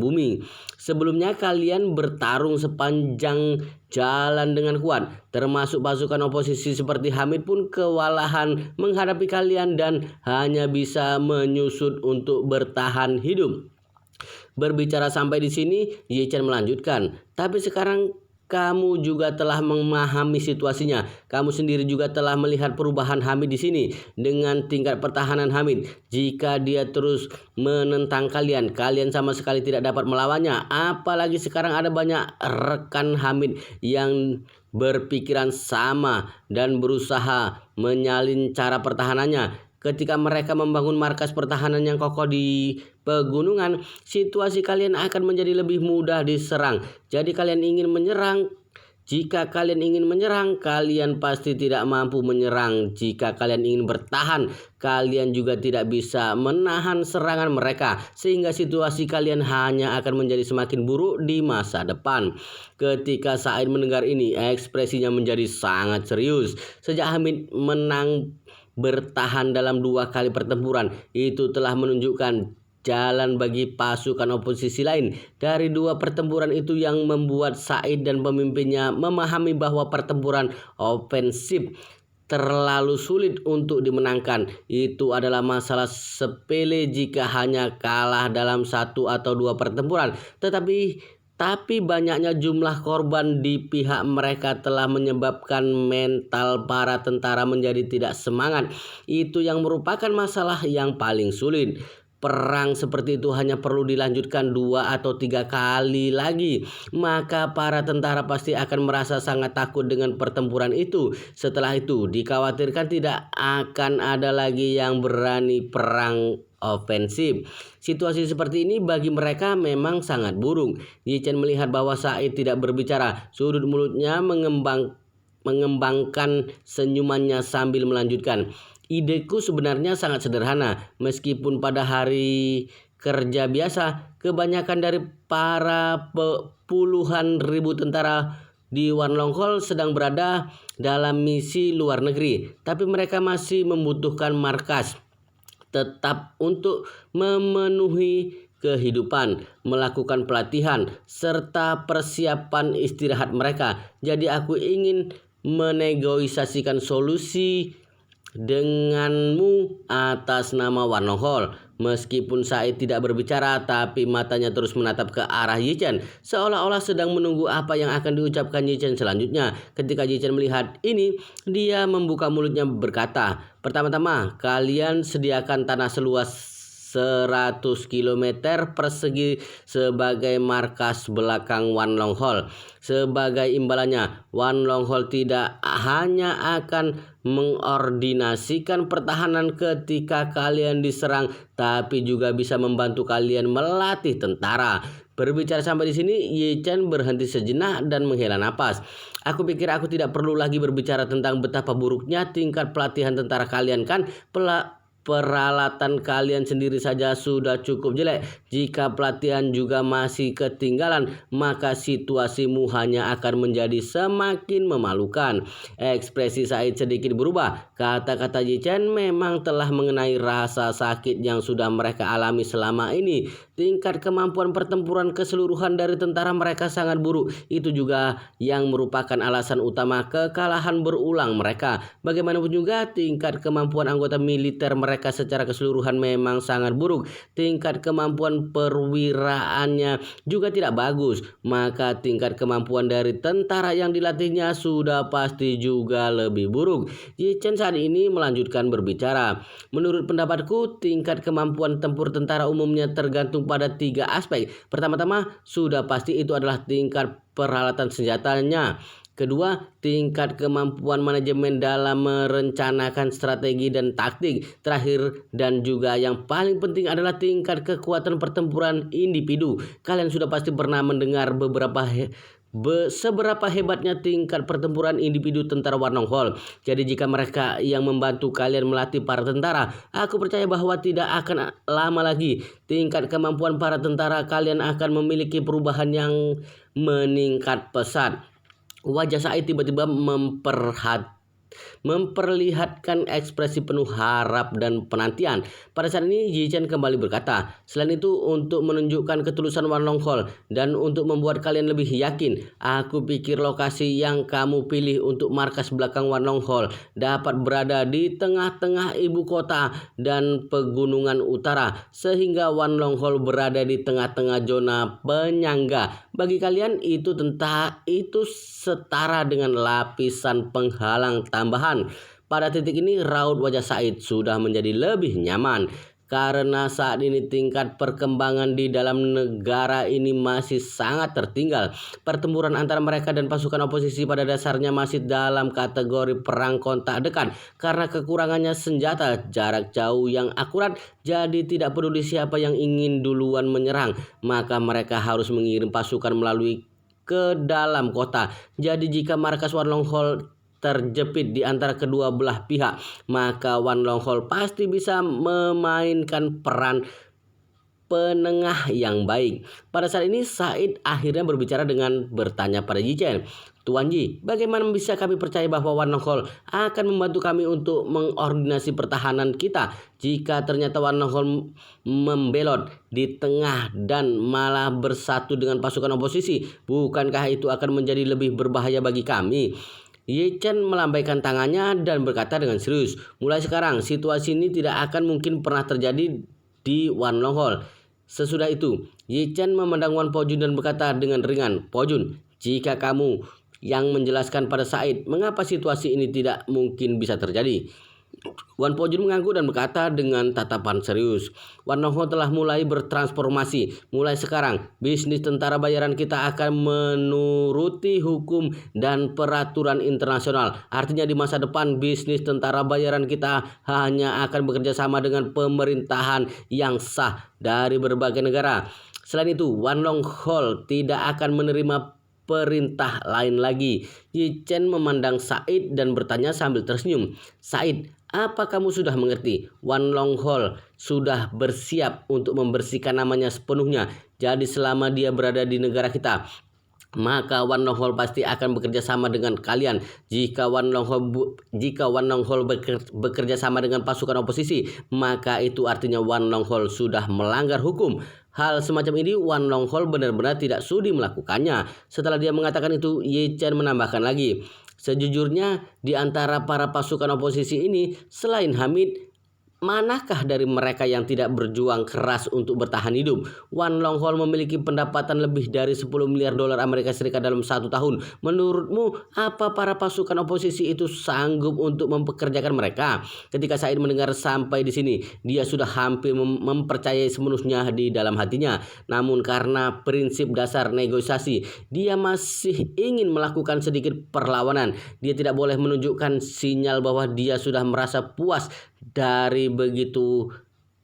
bumi. Sebelumnya kalian bertarung sepanjang jalan dengan kuat, termasuk pasukan oposisi seperti Hamid pun kewalahan menghadapi kalian dan hanya bisa menyusut untuk bertahan hidup." Berbicara sampai di sini, Yi Chen melanjutkan, "Tapi sekarang kamu juga telah memahami situasinya. Kamu sendiri juga telah melihat perubahan Hamid di sini dengan tingkat pertahanan Hamid. Jika dia terus menentang kalian, kalian sama sekali tidak dapat melawannya. Apalagi sekarang ada banyak rekan Hamid yang berpikiran sama dan berusaha menyalin cara pertahanannya. Ketika mereka membangun markas pertahanan yang kokoh di pegunungan, situasi kalian akan menjadi lebih mudah diserang. Jadi jika kalian ingin menyerang, kalian pasti tidak mampu menyerang. Jika kalian ingin bertahan, kalian juga tidak bisa menahan serangan mereka. Sehingga situasi kalian hanya akan menjadi semakin buruk di masa depan. Ketika Said mendengar ini, ekspresinya menjadi sangat serius. Sejak Hamid menang bertahan dalam 2 kali pertempuran, itu telah menunjukkan jalan bagi pasukan oposisi lain. Dari 2 pertempuran itu yang membuat Said dan pemimpinnya memahami bahwa pertempuran ofensif terlalu sulit untuk dimenangkan. Itu adalah masalah sepele jika hanya kalah dalam 1 atau 2 pertempuran. Tapi banyaknya jumlah korban di pihak mereka telah menyebabkan mental para tentara menjadi tidak semangat. Itu yang merupakan masalah yang paling sulit. Perang seperti itu hanya perlu dilanjutkan 2 atau 3 kali lagi. Maka para tentara pasti akan merasa sangat takut dengan pertempuran itu. Setelah itu dikhawatirkan tidak akan ada lagi yang berani perang ofensif. Situasi seperti ini bagi mereka memang sangat buruk. Ye Chen melihat bahwa Said tidak berbicara. Sudut mulutnya mengembangkan senyumannya sambil melanjutkan. Ideku sebenarnya sangat sederhana. Meskipun pada hari kerja biasa, kebanyakan dari para puluhan ribu tentara di Wanlonghol sedang berada dalam misi luar negeri. Tapi mereka masih membutuhkan markas tetap untuk memenuhi kehidupan, melakukan pelatihan, serta persiapan istirahat mereka. Jadi aku ingin menegosiasikan solusi denganmu atas nama Wanlonghol. Meskipun Said tidak berbicara, tapi matanya terus menatap ke arah Ye Chen, seolah-olah sedang menunggu apa yang akan diucapkan Ye Chen selanjutnya. Ketika Ye Chen melihat ini, dia membuka mulutnya berkata, "Pertama-tama, kalian sediakan tanah seluas 100 km persegi sebagai markas belakang Wanlonghol. Sebagai imbalannya, Wanlonghol tidak hanya akan mengordinasikan pertahanan ketika kalian diserang, tapi juga bisa membantu kalian melatih tentara." Berbicara sampai di sini, Ye Chen berhenti sejenak dan menghela napas. "Aku pikir aku tidak perlu lagi berbicara tentang betapa buruknya tingkat pelatihan tentara kalian, kan? Peralatan kalian sendiri saja sudah cukup jelek. Jika pelatihan juga masih ketinggalan, maka situasimu hanya akan menjadi semakin memalukan." Ekspresi Said sedikit berubah. Kata-kata Ye Chen memang telah mengenai rasa sakit yang sudah mereka alami selama ini. Tingkat kemampuan pertempuran keseluruhan dari tentara mereka sangat buruk. Itu juga yang merupakan alasan utama kekalahan berulang mereka. Bagaimanapun juga, tingkat kemampuan anggota militer mereka secara keseluruhan memang sangat buruk. Tingkat kemampuan perwiraannya juga tidak bagus. Maka tingkat kemampuan dari tentara yang dilatihnya sudah pasti juga lebih buruk. Ye Chen saat ini melanjutkan berbicara. "Menurut pendapatku, tingkat kemampuan tempur tentara umumnya tergantung pada 3 aspek. Pertama-tama, sudah pasti itu adalah tingkat peralatan senjatanya. Kedua, tingkat kemampuan manajemen dalam merencanakan strategi dan taktik. Terakhir dan juga yang paling penting adalah tingkat kekuatan pertempuran individu. Kalian sudah pasti pernah mendengar seberapa hebatnya tingkat pertempuran individu tentara Wanlonghol. Jadi jika mereka yang membantu kalian melatih para tentara, aku percaya bahwa tidak akan lama lagi tingkat kemampuan para tentara kalian akan memiliki perubahan yang meningkat pesat." Wajah Said tiba-tiba memperlihatkan ekspresi penuh harap dan penantian. Pada saat ini Yi Chen kembali berkata, selain itu untuk menunjukkan ketulusan Wan Long Hol dan untuk membuat kalian lebih yakin, aku pikir lokasi yang kamu pilih untuk markas belakang Wan Long Hol dapat berada di tengah-tengah ibu kota dan pegunungan utara, sehingga Wan Long Hol berada di tengah-tengah zona penyangga. Bagi kalian itu setara dengan lapisan penghalang tambahan. Pada titik ini raut wajah Said sudah menjadi lebih nyaman karena saat ini tingkat perkembangan di dalam negara ini masih sangat tertinggal. Pertempuran antara mereka dan pasukan oposisi pada dasarnya masih dalam kategori perang kontak dekat karena kekurangannya senjata jarak jauh yang akurat. Jadi tidak peduli siapa yang ingin duluan menyerang, maka mereka harus mengirim pasukan melalui ke dalam kota. Jadi jika markas Wan Long Hol terjepit di antara kedua belah pihak, maka Wan Long Hol pasti bisa memainkan peran penengah yang baik. Pada saat ini Said akhirnya berbicara dengan bertanya pada Yi Chen, Tuan Yi, bagaimana bisa kami percaya bahwa Wan Long Hol akan membantu kami untuk mengordinasi pertahanan kita jika ternyata Wan Long Hol membelot di tengah dan malah bersatu dengan pasukan oposisi? Bukankah itu akan menjadi lebih berbahaya bagi kami? Yi Chen melambaikan tangannya dan berkata dengan serius, mulai sekarang situasi ini tidak akan mungkin pernah terjadi di Wan Long Hol. Sesudah itu, Yi Chen memandang Wan Pojun dan berkata dengan ringan, Pojun, jika kamu yang menjelaskan pada Said mengapa situasi ini tidak mungkin bisa terjadi. Wan Pojun mengangguk dan berkata dengan tatapan serius, Wan Long Hol telah mulai bertransformasi. Mulai sekarang, bisnis tentara bayaran kita akan menuruti hukum dan peraturan internasional. Artinya di masa depan, bisnis tentara bayaran kita hanya akan bekerja sama dengan pemerintahan yang sah dari berbagai negara. Selain itu, Wan Long Hol tidak akan menerima perintah lain lagi. Yi Chen memandang Said dan bertanya sambil tersenyum, Said, apa kamu sudah mengerti? Wan Long Hol sudah bersiap untuk membersihkan namanya sepenuhnya. Jadi selama dia berada di negara kita, maka Wan Long Hol pasti akan bekerja sama dengan kalian. Jika Wan Long Hol bekerja sama dengan pasukan oposisi, maka itu artinya Wan Long Hol sudah melanggar hukum. Hal semacam ini Wan Long Hol benar-benar tidak sudi melakukannya. Setelah dia mengatakan itu, Yi Chen menambahkan lagi, sejujurnya di antara para pasukan oposisi ini, selain Hamid, manakah dari mereka yang tidak berjuang keras untuk bertahan hidup? Wan Long Hol memiliki pendapatan lebih dari 10 miliar dolar Amerika Serikat dalam 1 tahun. Menurutmu, apa para pasukan oposisi itu sanggup untuk mempekerjakan mereka? Ketika Said mendengar sampai di sini, dia sudah hampir mempercayai sepenuhnya di dalam hatinya. Namun karena prinsip dasar negosiasi, dia masih ingin melakukan sedikit perlawanan. Dia tidak boleh menunjukkan sinyal bahwa dia sudah merasa puas dari begitu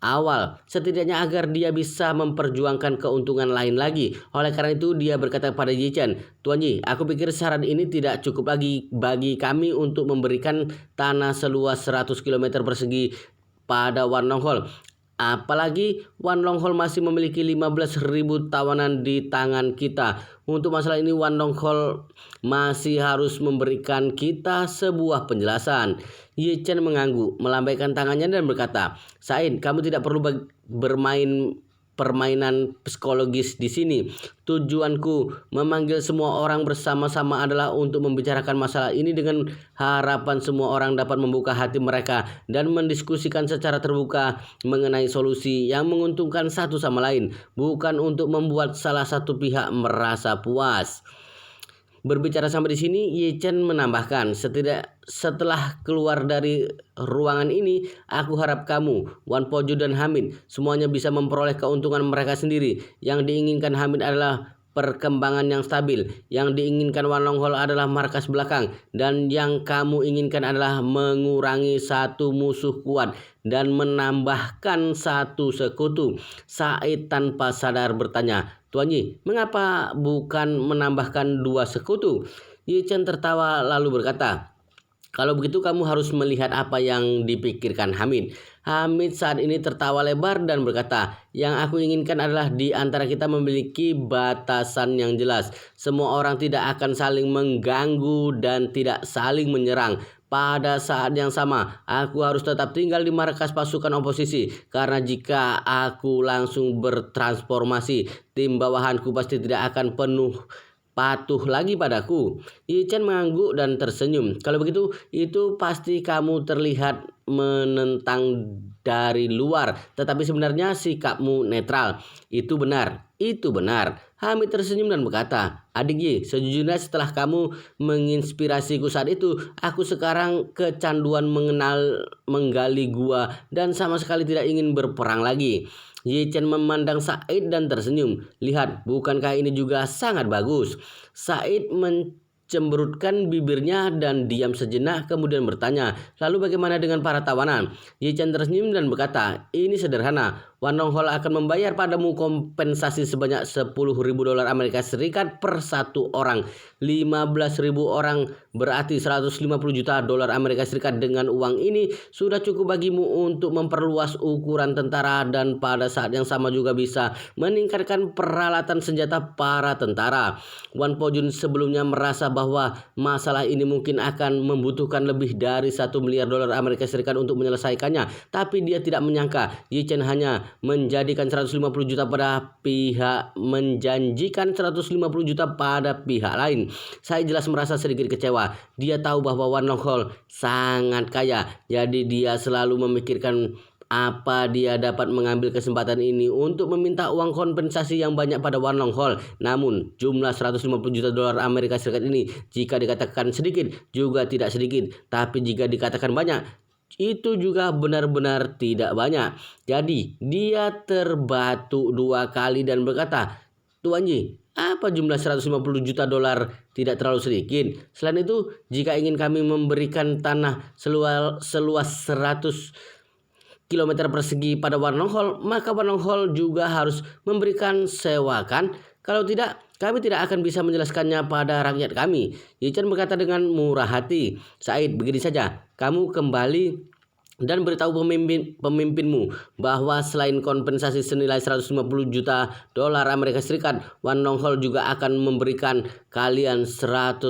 awal, setidaknya agar dia bisa memperjuangkan keuntungan lain lagi. Oleh karena itu dia berkata pada Yi Chen, Tuan Yi, aku pikir syarat ini tidak cukup lagi bagi kami untuk memberikan tanah seluas 100 km persegi pada Wan Long Hol. Apalagi Wan Long Hol masih memiliki 15.000 tawanan di tangan kita. Untuk masalah ini Wan Long Hol masih harus memberikan kita sebuah penjelasan. Yi Chen mengangguk, melambaikan tangannya dan berkata, Said, kamu tidak perlu bermain permainan psikologis di sini. Tujuanku memanggil semua orang bersama-sama adalah untuk membicarakan masalah ini dengan harapan semua orang dapat membuka hati mereka dan mendiskusikan secara terbuka mengenai solusi yang menguntungkan satu sama lain, bukan untuk membuat salah satu pihak merasa puas. Berbicara sampai di sini, Yi Chen menambahkan, setelah keluar dari ruangan ini, aku harap kamu, Wan Poju dan Hamid, semuanya bisa memperoleh keuntungan mereka sendiri. Yang diinginkan Hamid adalah perkembangan yang stabil, yang diinginkan Wan Long Hol adalah markas belakang, dan yang kamu inginkan adalah mengurangi satu musuh kuat dan menambahkan satu sekutu. Said tanpa sadar bertanya, Tuan Yi, mengapa bukan menambahkan 2 sekutu? Yi Chen tertawa lalu berkata, kalau begitu kamu harus melihat apa yang dipikirkan Hamid. Hamid saat ini tertawa lebar dan berkata, yang aku inginkan adalah di antara kita memiliki batasan yang jelas. Semua orang tidak akan saling mengganggu dan tidak saling menyerang. Pada saat yang sama, aku harus tetap tinggal di markas pasukan oposisi karena jika aku langsung bertransformasi, tim bawahanku pasti tidak akan penuh patuh lagi padaku. Yi Chen mengangguk dan tersenyum. Kalau begitu, itu pasti kamu terlihat menentang dari luar, tetapi sebenarnya sikapmu netral. Itu benar, itu benar. Hamid tersenyum dan berkata, adik Yi, sejujurnya setelah kamu menginspirasiku saat itu, aku sekarang kecanduan menggali gua dan sama sekali tidak ingin berperang lagi. Ye Chen memandang Said dan tersenyum. Lihat, bukankah ini juga sangat bagus? Said mencemberutkan bibirnya dan diam sejenak kemudian bertanya, lalu bagaimana dengan para tawanan? Ye Chen tersenyum dan berkata, ini sederhana. Wan Long Hol akan membayar padamu kompensasi sebanyak $10.000 Amerika Serikat per satu orang. 15.000 orang berarti $150 juta Amerika Serikat. Dengan uang ini sudah cukup bagimu untuk memperluas ukuran tentara dan pada saat yang sama juga bisa meningkatkan peralatan senjata para tentara. Wan Pojun sebelumnya merasa bahwa masalah ini mungkin akan membutuhkan lebih dari $1 miliar Amerika Serikat untuk menyelesaikannya, tapi dia tidak menyangka Ye Chen hanya menjanjikan 150 juta pada pihak lain. Saya jelas merasa sedikit kecewa. Dia tahu bahwa Wan Long Hol sangat kaya, jadi dia selalu memikirkan apa dia dapat mengambil kesempatan ini untuk meminta uang kompensasi yang banyak pada Wan Long Hol. Namun jumlah $150 juta Amerika Serikat ini jika dikatakan sedikit juga tidak sedikit, tapi jika dikatakan banyak itu juga benar-benar tidak banyak. Jadi dia terbatuk 2 kali dan berkata, Tuan Yi, apa jumlah $150 juta tidak terlalu sedikit? Selain itu, jika ingin kami memberikan tanah seluas 100 kilometer persegi pada Wan Long Hol, maka Wan Long Hol juga harus memberikan sewakan. Kalau tidak, kami tidak akan bisa menjelaskannya pada rakyat kami. Ye Chen berkata dengan murah hati, Said, begini saja, kamu kembali dan beritahu pemimpinmu bahwa selain kompensasi senilai $150 juta Amerika Serikat, Wan Long Hol juga akan memberikan kalian 100.000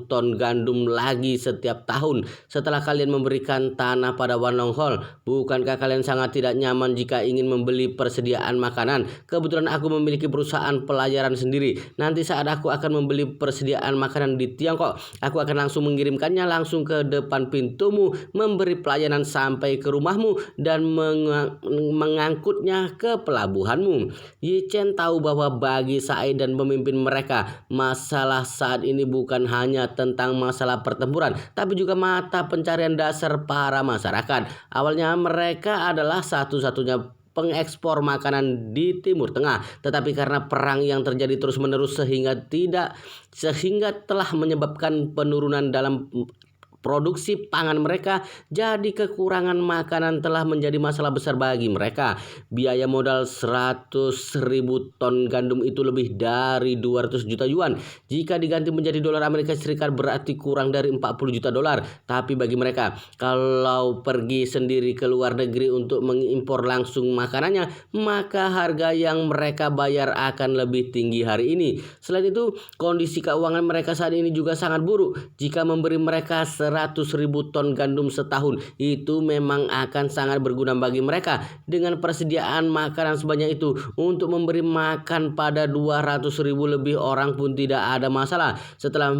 ton gandum lagi setiap tahun setelah kalian memberikan tanah pada Wan Long Hol. Bukankah kalian sangat tidak nyaman jika ingin membeli persediaan makanan? Kebetulan aku memiliki perusahaan pelayaran sendiri. Nanti saat aku akan membeli persediaan makanan di Tiongkok, aku akan langsung mengirimkannya langsung ke depan pintumu, memberi pelayanan sampai ke rumahmu dan mengangkutnya ke pelabuhanmu. Ye Chen tahu bahwa bagi Said dan pemimpin mereka, masalah saat ini bukan hanya tentang masalah pertempuran, tapi juga mata pencarian dasar para masyarakat. Awalnya mereka adalah satu-satunya pengekspor makanan di Timur Tengah, tetapi karena perang yang terjadi terus-menerus sehingga telah menyebabkan penurunan dalam produksi pangan mereka, jadi kekurangan makanan telah menjadi masalah besar bagi mereka. Biaya modal 100.000 ton gandum itu lebih dari 200 juta yuan. Jika diganti menjadi dolar Amerika Serikat berarti kurang dari 40 juta dolar. Tapi bagi mereka, kalau pergi sendiri ke luar negeri untuk mengimpor langsung makanannya, maka harga yang mereka bayar akan lebih tinggi hari ini. Selain itu, kondisi keuangan mereka saat ini juga sangat buruk. Jika memberi mereka 100.000 ton gandum setahun, itu memang akan sangat berguna bagi mereka. Dengan persediaan makanan sebanyak itu untuk memberi makan pada 200.000 lebih orang pun tidak ada masalah. Setelah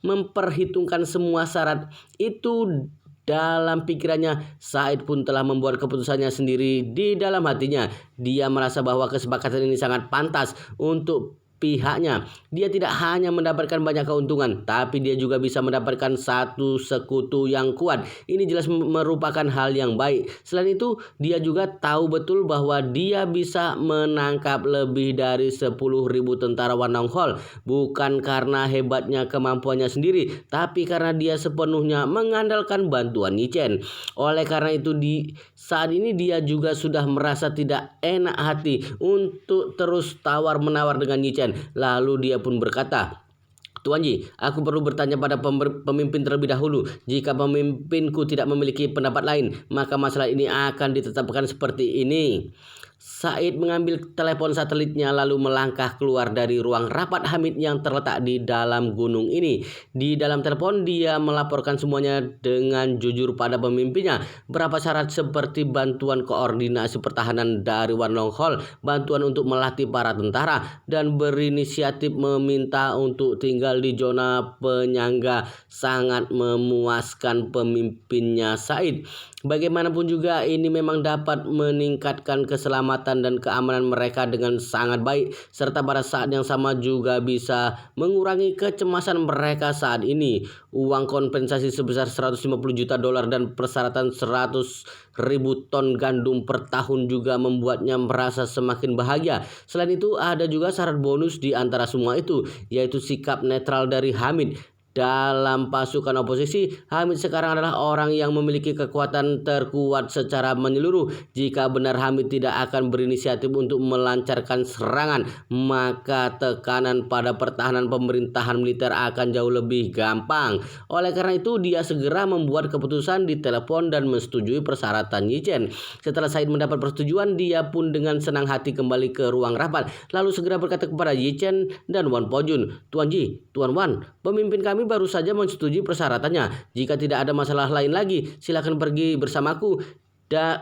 memperhitungkan semua syarat itu dalam pikirannya, Said pun telah membuat keputusannya sendiri di dalam hatinya. Dia merasa bahwa kesepakatan ini sangat pantas untuk pihaknya. Dia tidak hanya mendapatkan banyak keuntungan, tapi dia juga bisa mendapatkan satu sekutu yang kuat. Ini jelas merupakan hal yang baik. Selain itu, dia juga tahu betul bahwa dia bisa menangkap lebih dari 10.000 tentara Wan Long Hol, bukan karena hebatnya kemampuannya sendiri, tapi karena dia sepenuhnya mengandalkan bantuan Ye Chen. Oleh karena itu, saat ini dia juga sudah merasa tidak enak hati untuk terus tawar-menawar dengan Ye Chen. Lalu dia pun berkata, Tuan Yi, aku perlu bertanya pada pemimpin terlebih dahulu. Jika pemimpinku tidak memiliki pendapat lain, maka masalah ini akan ditetapkan seperti ini. Said mengambil telepon satelitnya lalu melangkah keluar dari ruang rapat Hamid yang terletak di dalam gunung ini. Di dalam telepon dia melaporkan semuanya dengan jujur pada pemimpinnya. Berapa syarat seperti bantuan koordinasi pertahanan dari Wan Long Hol, bantuan untuk melatih para tentara, dan berinisiatif meminta untuk tinggal di zona penyangga sangat memuaskan pemimpinnya Said. Bagaimanapun juga ini memang dapat meningkatkan keselamatan dan keamanan mereka dengan sangat baik, serta pada saat yang sama juga bisa mengurangi kecemasan mereka saat ini. Uang kompensasi sebesar 150 juta dolar dan persyaratan 100.000 ton gandum per tahun juga membuatnya merasa semakin bahagia. Selain itu ada juga syarat bonus di antara semua itu, yaitu sikap netral dari Hamid. Dalam pasukan oposisi, Hamid sekarang adalah orang yang memiliki kekuatan terkuat secara menyeluruh. Jika benar Hamid tidak akan berinisiatif untuk melancarkan serangan, maka tekanan pada pertahanan pemerintahan militer akan jauh lebih gampang. Oleh karena itu, dia segera membuat keputusan di telepon dan menyetujui persyaratan Yi Chen. Setelah Said mendapat persetujuan, dia pun dengan senang hati kembali ke ruang rapat, lalu segera berkata kepada Yi Chen dan Wan Pojun, "Tuan Ji, Tuan Wan, pemimpin kami baru saja menyetujui persyaratannya. Jika tidak ada masalah lain lagi, silakan pergi bersamaku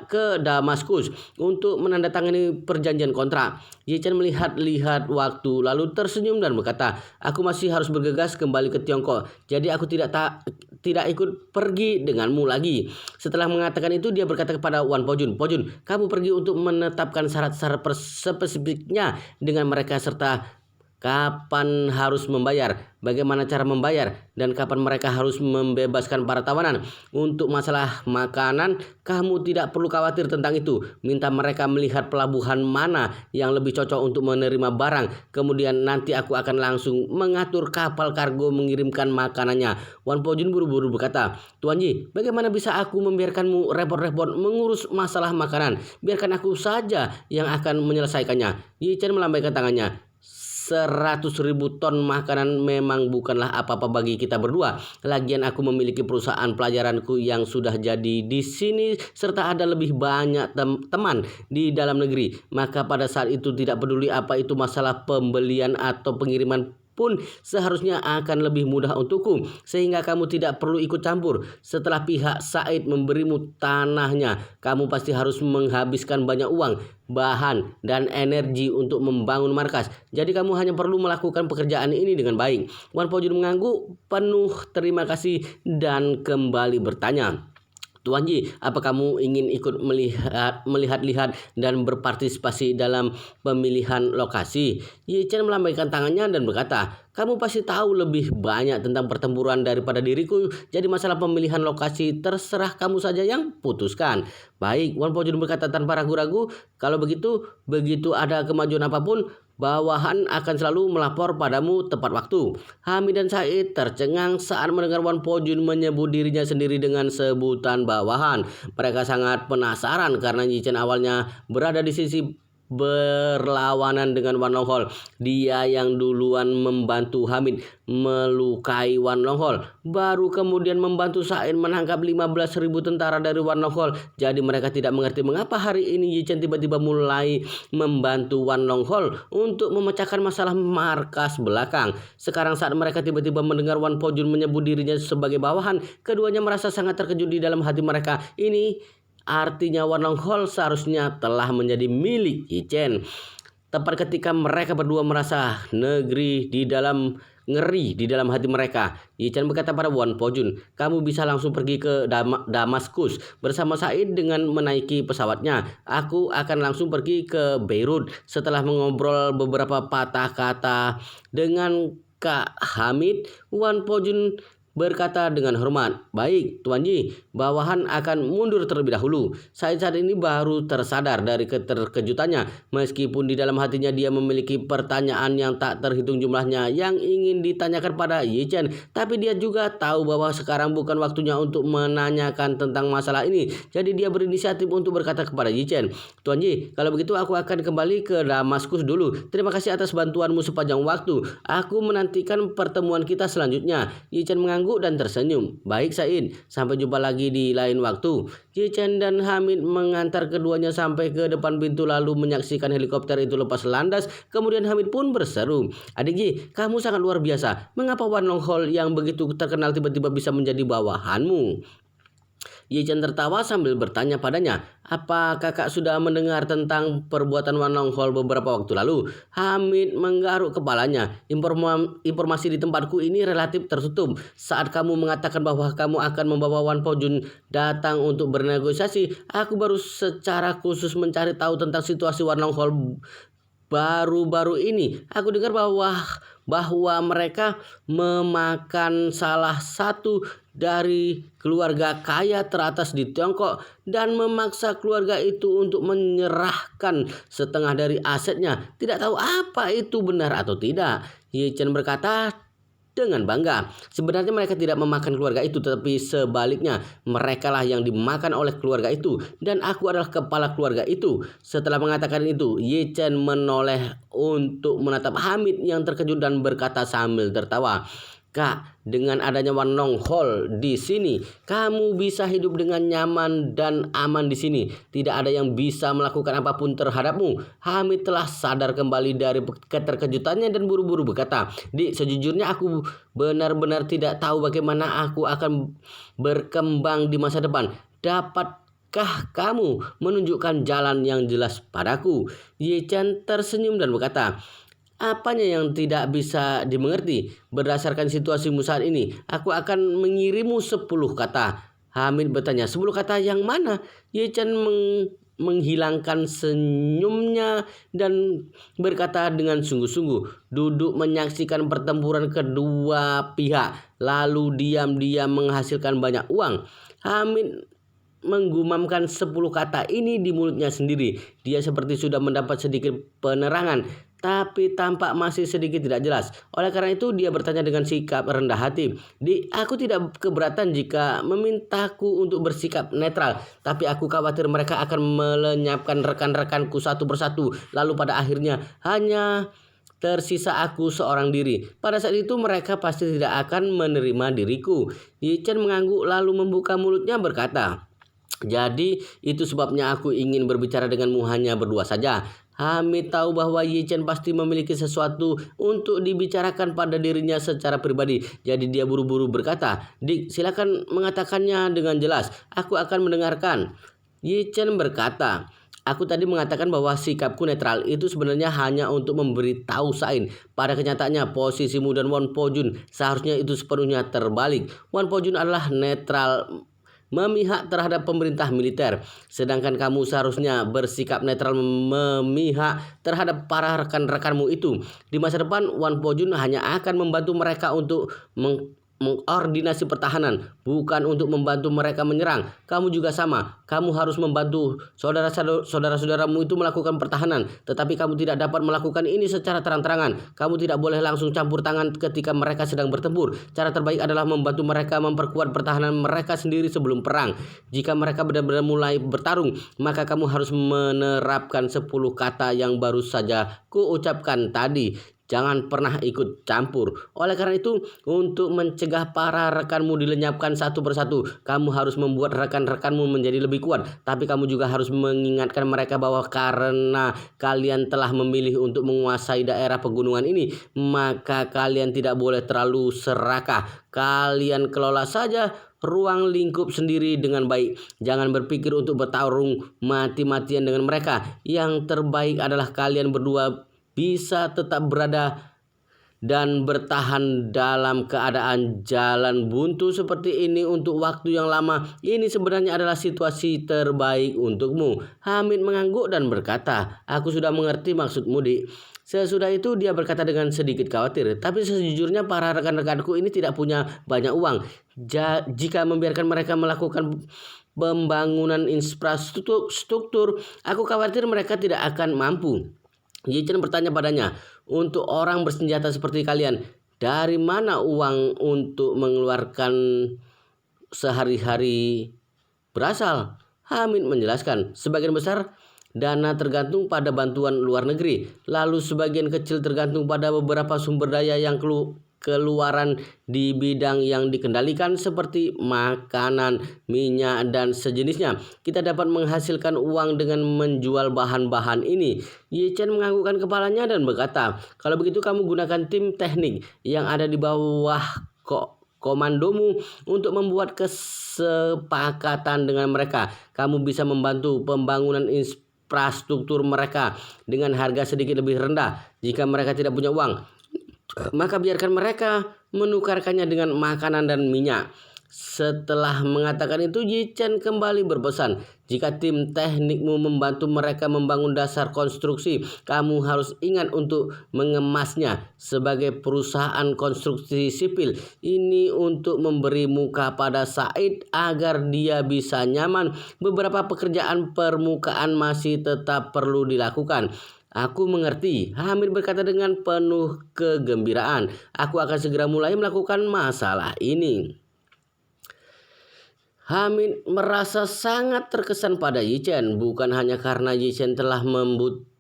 ke Damaskus untuk menandatangani perjanjian kontrak." Yi Chen melihat-lihat waktu lalu tersenyum dan berkata, "Aku masih harus bergegas kembali ke Tiongkok, jadi aku tidak ikut pergi denganmu lagi." Setelah mengatakan itu, dia berkata kepada Wan Pojun, "Pojun, kamu pergi untuk menetapkan syarat-syarat spesifiknya dengan mereka serta kapan harus membayar, bagaimana cara membayar, dan kapan mereka harus membebaskan para tawanan. Untuk masalah makanan, kamu tidak perlu khawatir tentang itu. Minta mereka melihat pelabuhan mana yang lebih cocok untuk menerima barang. Kemudian nanti aku akan langsung mengatur kapal kargo mengirimkan makanannya." Wan Pojun buru-buru berkata, "Tuan Ji, bagaimana bisa aku membiarkanmu repot-repot mengurus masalah makanan? Biarkan aku saja yang akan menyelesaikannya." Yi Chen melambaikan tangannya. 100.000 ton makanan memang bukanlah apa-apa bagi kita berdua. Lagian aku memiliki perusahaan pelajaranku yang sudah jadi di sini serta ada lebih banyak teman di dalam negeri. Maka pada saat itu tidak peduli apa itu masalah pembelian atau pengiriman pun seharusnya akan lebih mudah untukku, sehingga kamu tidak perlu ikut campur. Setelah pihak Said memberimu tanahnya, kamu pasti harus menghabiskan banyak uang, bahan, dan energi untuk membangun markas. Jadi kamu hanya perlu melakukan pekerjaan ini dengan baik." Wan Pojun mengangguk penuh terima kasih dan kembali bertanya, "Tuan Ji, apa kamu ingin ikut melihat-lihat dan berpartisipasi dalam pemilihan lokasi?" Yi Chen melambaikan tangannya dan berkata, "Kamu pasti tahu lebih banyak tentang pertempuran daripada diriku, jadi masalah pemilihan lokasi terserah kamu saja yang putuskan." "Baik," Wan Pojun berkata tanpa ragu-ragu, "kalau begitu ada kemajuan apapun, bawahan akan selalu melapor padamu tepat waktu." Hamid dan Said tercengang saat mendengar Wan Pojun menyebut dirinya sendiri dengan sebutan bawahan. Mereka sangat penasaran karena Yi Chen awalnya berada di sisi berlawanan dengan Wan Long Hol. Dia yang duluan membantu Hamid melukai Wan Long Hol, baru kemudian membantu Said menangkap 15.000 tentara dari Wan Long Hol. Jadi mereka tidak mengerti mengapa hari ini Yi Chen tiba-tiba mulai membantu Wan Long Hol untuk memecahkan masalah markas belakang. Sekarang saat mereka tiba-tiba mendengar Wan Pojun menyebut dirinya sebagai bawahan, keduanya merasa sangat terkejut di dalam hati mereka. Ini artinya Wan Long Hol seharusnya telah menjadi milik Yi Chen. Tepat ketika mereka berdua merasa ngeri di dalam hati mereka, Yi Chen berkata pada Wan Pojun, "Kamu bisa langsung pergi ke Damaskus bersama Said dengan menaiki pesawatnya. Aku akan langsung pergi ke Beirut." Setelah mengobrol beberapa patah kata dengan Kak Hamid, Wan Pojun berkata dengan hormat, "Baik, Tuan Ji, bawahan akan mundur terlebih dahulu." Said saat ini baru tersadar dari keterkejutannya. Meskipun di dalam hatinya dia memiliki pertanyaan yang tak terhitung jumlahnya yang ingin ditanyakan pada Yi Chen, tapi dia juga tahu bahwa sekarang bukan waktunya untuk menanyakan tentang masalah ini. Jadi dia berinisiatif untuk berkata kepada Yi Chen, "Tuan Ji, kalau begitu aku akan kembali ke Damaskus dulu. Terima kasih atas bantuanmu sepanjang waktu. Aku menantikan pertemuan kita selanjutnya." Yi Chen mengangguk mengangguk dan tersenyum. Baik Said, sampai jumpa lagi di lain waktu. Ye Chen dan Hamid mengantar keduanya sampai ke depan pintu lalu menyaksikan helikopter itu lepas landas. Kemudian Hamid pun berseru, "Adik Ye, kamu sangat luar biasa. Mengapa Wan Long Hol yang begitu terkenal tiba-tiba bisa menjadi bawahanmu?" Ye Chen tertawa sambil bertanya padanya, "Apa kakak sudah mendengar tentang perbuatan Wan Long Hol beberapa waktu lalu?" Hamid menggaruk kepalanya. Informasi di tempatku ini relatif tertutup. Saat kamu mengatakan bahwa kamu akan membawa Wan Pojun datang untuk bernegosiasi, aku baru secara khusus mencari tahu tentang situasi Wan Long Hol baru-baru ini. Aku dengar bahwa mereka memakan salah satu dari keluarga kaya teratas di Tiongkok dan memaksa keluarga itu untuk menyerahkan setengah dari asetnya. Tidak tahu apa itu benar atau tidak. Ye Chen berkata dengan bangga. Sebenarnya mereka tidak memakan keluarga itu, tetapi sebaliknya merekalah yang dimakan oleh keluarga itu, dan aku adalah kepala keluarga itu. Setelah mengatakan itu, Ye Chen menoleh untuk menatap Hamid yang terkejut dan berkata sambil tertawa, "Kak, dengan adanya Wan Long Hol di sini, kamu bisa hidup dengan nyaman dan aman di sini. Tidak ada yang bisa melakukan apapun terhadapmu." Hamid telah sadar kembali dari keterkejutannya dan buru-buru berkata, "Dik, sejujurnya aku benar-benar tidak tahu bagaimana aku akan berkembang di masa depan. Dapatkah kamu menunjukkan jalan yang jelas padaku?" Ye Chen tersenyum dan berkata, "Apanya yang tidak bisa dimengerti? Berdasarkan situasimu saat ini, aku akan mengirimmu 10 kata." Hamid bertanya, "10 kata yang mana?" Ye Chen menghilangkan senyumnya dan berkata dengan sungguh-sungguh, "Duduk menyaksikan pertempuran kedua pihak, lalu diam-diam menghasilkan banyak uang." Hamid menggumamkan 10 kata ini di mulutnya sendiri. Dia seperti sudah mendapat sedikit penerangan, tapi tampak masih sedikit tidak jelas. Oleh karena itu dia bertanya dengan sikap rendah hati, Aku tidak keberatan jika memintaku untuk bersikap netral, tapi aku khawatir mereka akan melenyapkan rekan-rekanku satu persatu, lalu pada akhirnya hanya tersisa aku seorang diri. Pada saat itu mereka pasti tidak akan menerima diriku." Ye Chen mengangguk lalu membuka mulutnya berkata, "Jadi itu sebabnya aku ingin berbicara denganmu hanya berdua saja." Hamid tahu bahwa Ye Chen pasti memiliki sesuatu untuk dibicarakan pada dirinya secara pribadi. Jadi dia buru-buru berkata, "Dik, silakan mengatakannya dengan jelas. Aku akan mendengarkan." Ye Chen berkata, "Aku tadi mengatakan bahwa sikapku netral itu sebenarnya hanya untuk memberitahu Sain. Pada kenyataannya posisimu dan Wan Pojun seharusnya itu sepenuhnya terbalik. Wan Pojun adalah netral memihak terhadap pemerintah militer, sedangkan kamu seharusnya bersikap netral memihak terhadap para rekan-rekanmu itu. Di masa depan Wan Pojun hanya akan membantu mereka untuk mengordinasi pertahanan, bukan untuk membantu mereka menyerang. Kamu juga sama. Kamu harus membantu saudara-saudaramu itu melakukan pertahanan, tetapi kamu tidak dapat melakukan ini secara terang-terangan. Kamu tidak boleh langsung campur tangan ketika mereka sedang bertempur. Cara terbaik adalah membantu mereka memperkuat pertahanan mereka sendiri sebelum perang. Jika mereka benar-benar mulai bertarung, maka kamu harus menerapkan 10 kata yang baru saja kuucapkan tadi. Jangan pernah ikut campur. Oleh karena itu, untuk mencegah para rekanmu dilenyapkan satu persatu, kamu harus membuat rekan-rekanmu menjadi lebih kuat. Tapi kamu juga harus mengingatkan mereka bahwa karena kalian telah memilih untuk menguasai daerah pegunungan ini, maka kalian tidak boleh terlalu serakah. Kalian kelola saja ruang lingkup sendiri dengan baik. Jangan berpikir untuk bertarung mati-matian dengan mereka. Yang terbaik adalah kalian berdua bisa tetap berada dan bertahan dalam keadaan jalan buntu seperti ini untuk waktu yang lama. Ini sebenarnya adalah situasi terbaik untukmu." Hamid mengangguk dan berkata, "Aku sudah mengerti maksudmu, Dik." Sesudah itu dia berkata dengan sedikit khawatir, "Tapi sejujurnya para rekan-rekanku ini tidak punya banyak uang. Jika membiarkan mereka melakukan pembangunan infrastruktur, aku khawatir mereka tidak akan mampu." Ye Chen bertanya padanya, "Untuk orang bersenjata seperti kalian, dari mana uang untuk mengeluarkan sehari-hari berasal?" Hamid menjelaskan, "Sebagian besar dana tergantung pada bantuan luar negeri, lalu sebagian kecil tergantung pada beberapa sumber daya yang keluaran di bidang yang dikendalikan seperti makanan, minyak, dan sejenisnya. Kita dapat menghasilkan uang dengan menjual bahan-bahan ini. Ye Chen menganggukkan kepalanya dan berkata, kalau begitu kamu gunakan tim teknik yang ada di bawah komandomu untuk membuat kesepakatan dengan mereka. Kamu bisa membantu pembangunan infrastruktur mereka dengan harga sedikit lebih rendah. Jika mereka tidak punya uang, maka biarkan mereka menukarkannya dengan makanan dan minyak. Setelah mengatakan itu, Yi Chen kembali berpesan, jika tim teknikmu membantu mereka membangun dasar konstruksi, kamu harus ingat untuk mengemasnya sebagai perusahaan konstruksi sipil. Ini untuk memberi muka pada Said agar dia bisa nyaman. Beberapa pekerjaan permukaan masih tetap perlu dilakukan. Aku mengerti, Hamid berkata dengan penuh kegembiraan. Aku akan segera mulai melakukan masalah ini. Hamid merasa sangat terkesan pada Yi Chen, bukan hanya karena Yi Chen telah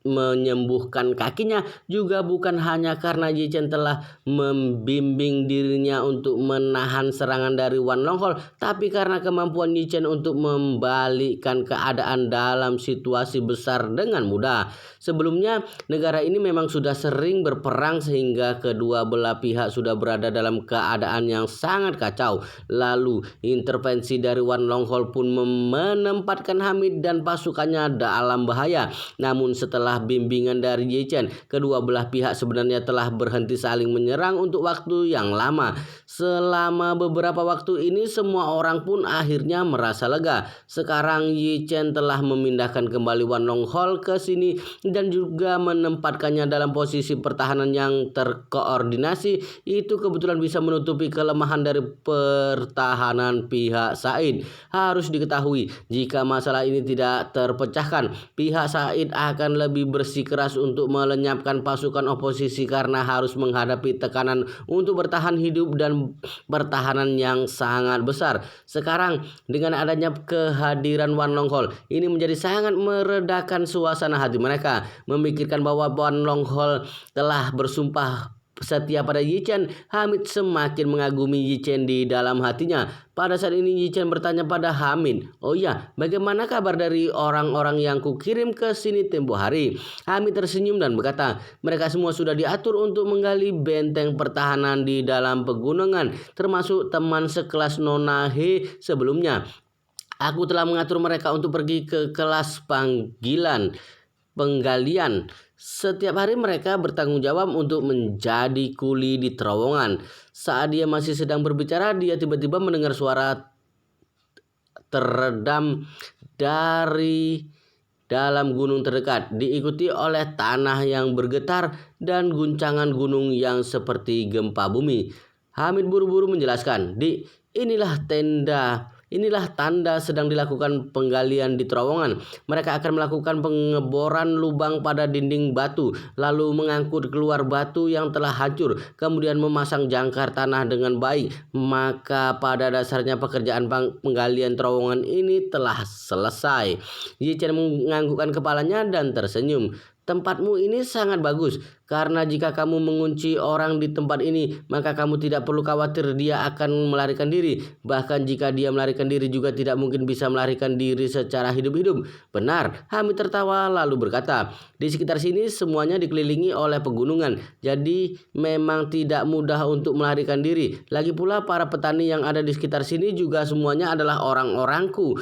menyembuhkan kakinya, juga bukan hanya karena Yi Chen telah membimbing dirinya untuk menahan serangan dari Wan Longhol, tapi karena kemampuan Yi Chen untuk membalikkan keadaan dalam situasi besar dengan mudah. Sebelumnya, negara ini memang sudah sering berperang sehingga kedua belah pihak sudah berada dalam keadaan yang sangat kacau. Lalu, intervensi dari Wan Longhol pun menempatkan Hamid dan pasukannya dalam bahaya. Namun setelah bimbingan dari Yi Chen, kedua belah pihak sebenarnya telah berhenti saling menyerang untuk waktu yang lama. Selama beberapa waktu ini semua orang pun akhirnya merasa lega. Sekarang Yi Chen telah memindahkan kembali Wan Longhol ke sini dan juga menempatkannya dalam posisi pertahanan yang terkoordinasi. Itu kebetulan bisa menutupi kelemahan dari pertahanan pihak Said. Harus diketahui, jika masalah ini tidak terpecahkan, pihak Said akan lebih bersikeras untuk melenyapkan pasukan oposisi karena harus menghadapi tekanan untuk bertahan hidup dan pertahanan yang sangat besar. Sekarang dengan adanya kehadiran Wan Longhol, ini menjadi sangat meredakan suasana hati mereka. Memikirkan bahwa Wan Longhol telah bersumpah setia pada Yi Chen, Hamid semakin mengagumi Yi Chen di dalam hatinya. Pada saat ini Yi Chen bertanya pada Hamid, "Oh ya, bagaimana kabar dari orang-orang yang kukirim ke sini tempo hari?" Hamid tersenyum dan berkata, "Mereka semua sudah diatur untuk menggali benteng pertahanan di dalam pegunungan, termasuk teman sekelas Nona He sebelumnya. Aku telah mengatur mereka untuk pergi ke kelas penggalian. Setiap hari mereka bertanggung jawab untuk menjadi kuli di terowongan." Saat dia masih sedang berbicara, dia tiba-tiba mendengar suara teredam dari dalam gunung terdekat, diikuti oleh tanah yang bergetar dan guncangan gunung yang seperti gempa bumi. Hamid buru-buru menjelaskan, Inilah tanda sedang dilakukan penggalian di terowongan. Mereka akan melakukan pengeboran lubang pada dinding batu, lalu mengangkut keluar batu yang telah hancur, kemudian memasang jangkar tanah dengan baik. Maka pada dasarnya pekerjaan penggalian terowongan ini telah selesai. Yi Chen menganggukkan kepalanya dan tersenyum. "Tempatmu ini sangat bagus, karena jika kamu mengunci orang di tempat ini, maka kamu tidak perlu khawatir dia akan melarikan diri. Bahkan jika dia melarikan diri juga tidak mungkin bisa melarikan diri secara hidup-hidup." "Benar," Hamid tertawa lalu berkata, "di sekitar sini semuanya dikelilingi oleh pegunungan, jadi memang tidak mudah untuk melarikan diri. Lagi pula para petani yang ada di sekitar sini juga semuanya adalah orang-orangku.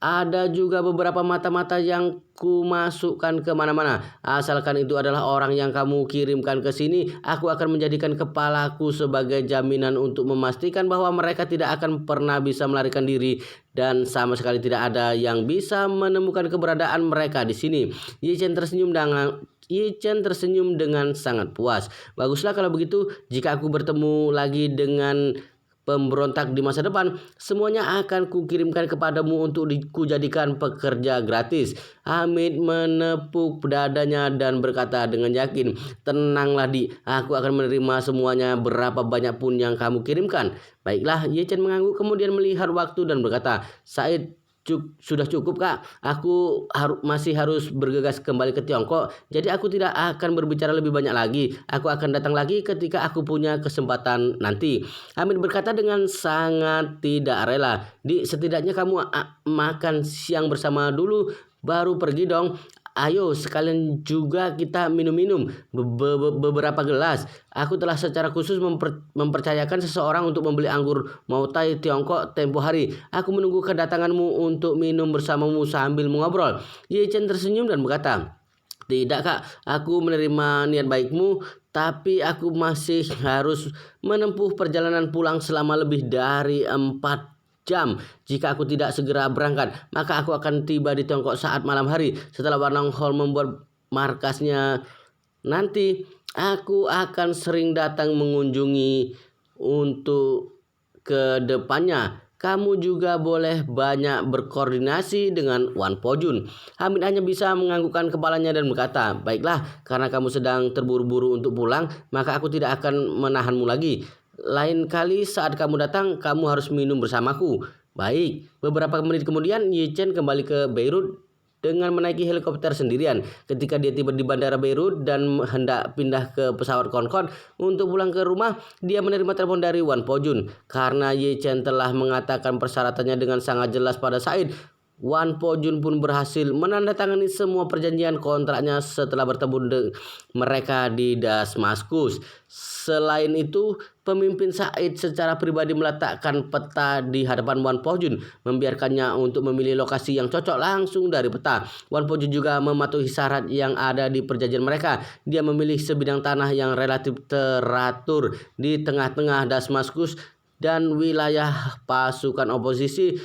Ada juga beberapa mata-mata yang kumasukkan kemana-mana. Asalkan itu adalah orang yang kamu kirimkan ke sini, aku akan menjadikan kepalaku sebagai jaminan untuk memastikan bahwa mereka tidak akan pernah bisa melarikan diri dan sama sekali tidak ada yang bisa menemukan keberadaan mereka di sini." Yi Chen tersenyum dengan sangat puas. "Baguslah kalau begitu, jika aku bertemu lagi dengan pemberontak di masa depan, semuanya akan kukirimkan kepadamu untuk kujadikan pekerja gratis." Hamid menepuk dadanya dan berkata dengan yakin, "Tenanglah aku akan menerima semuanya, berapa banyak pun yang kamu kirimkan." "Baiklah," Ye Chen mengangguk kemudian melihat waktu dan berkata, "Said, Sudah cukup Kak, aku masih harus bergegas kembali ke Tiongkok, jadi aku tidak akan berbicara lebih banyak lagi. Aku akan datang lagi ketika aku punya kesempatan nanti. Hamid berkata dengan sangat tidak rela. Setidaknya kamu makan siang bersama dulu, baru pergi dong. Ayo sekalian juga kita minum-minum beberapa gelas. Aku telah secara khusus mempercayakan seseorang untuk membeli anggur Moutai Tiongkok tempo hari. Aku menunggu kedatanganmu untuk minum bersamamu sambil mengobrol. Ye Chen tersenyum dan berkata, tidak Kak, aku menerima niat baikmu, tapi aku masih harus menempuh perjalanan pulang selama lebih dari 4 jam. Jika aku tidak segera berangkat, maka aku akan tiba di Tiongkok saat malam hari. Setelah Warnong Hall membuat markasnya nanti, aku akan sering datang mengunjungi untuk ke depannya. Kamu juga boleh banyak berkoordinasi dengan Wan Pojun. Hamid hanya bisa menganggukkan kepalanya dan berkata, baiklah, karena kamu sedang terburu-buru untuk pulang, maka aku tidak akan menahanmu lagi. Lain kali saat kamu datang, kamu harus minum bersamaku. Baik, beberapa menit kemudian Ye Chen kembali ke Beirut dengan menaiki helikopter sendirian. Ketika dia tiba di bandara Beirut dan hendak pindah ke pesawat Concorde untuk pulang ke rumah, dia menerima telepon dari Wan Pojun. Karena Ye Chen telah mengatakan persyaratannya dengan sangat jelas pada Said, Wan Pojun pun berhasil menandatangani semua perjanjian kontraknya setelah bertemu mereka di Damaskus. Selain itu, pemimpin Said secara pribadi meletakkan peta di hadapan Wan Pojun, membiarkannya untuk memilih lokasi yang cocok langsung dari peta. Wan Pojun juga mematuhi syarat yang ada di perjanjian mereka. Dia memilih sebidang tanah yang relatif teratur di tengah-tengah Damaskus dan wilayah pasukan oposisi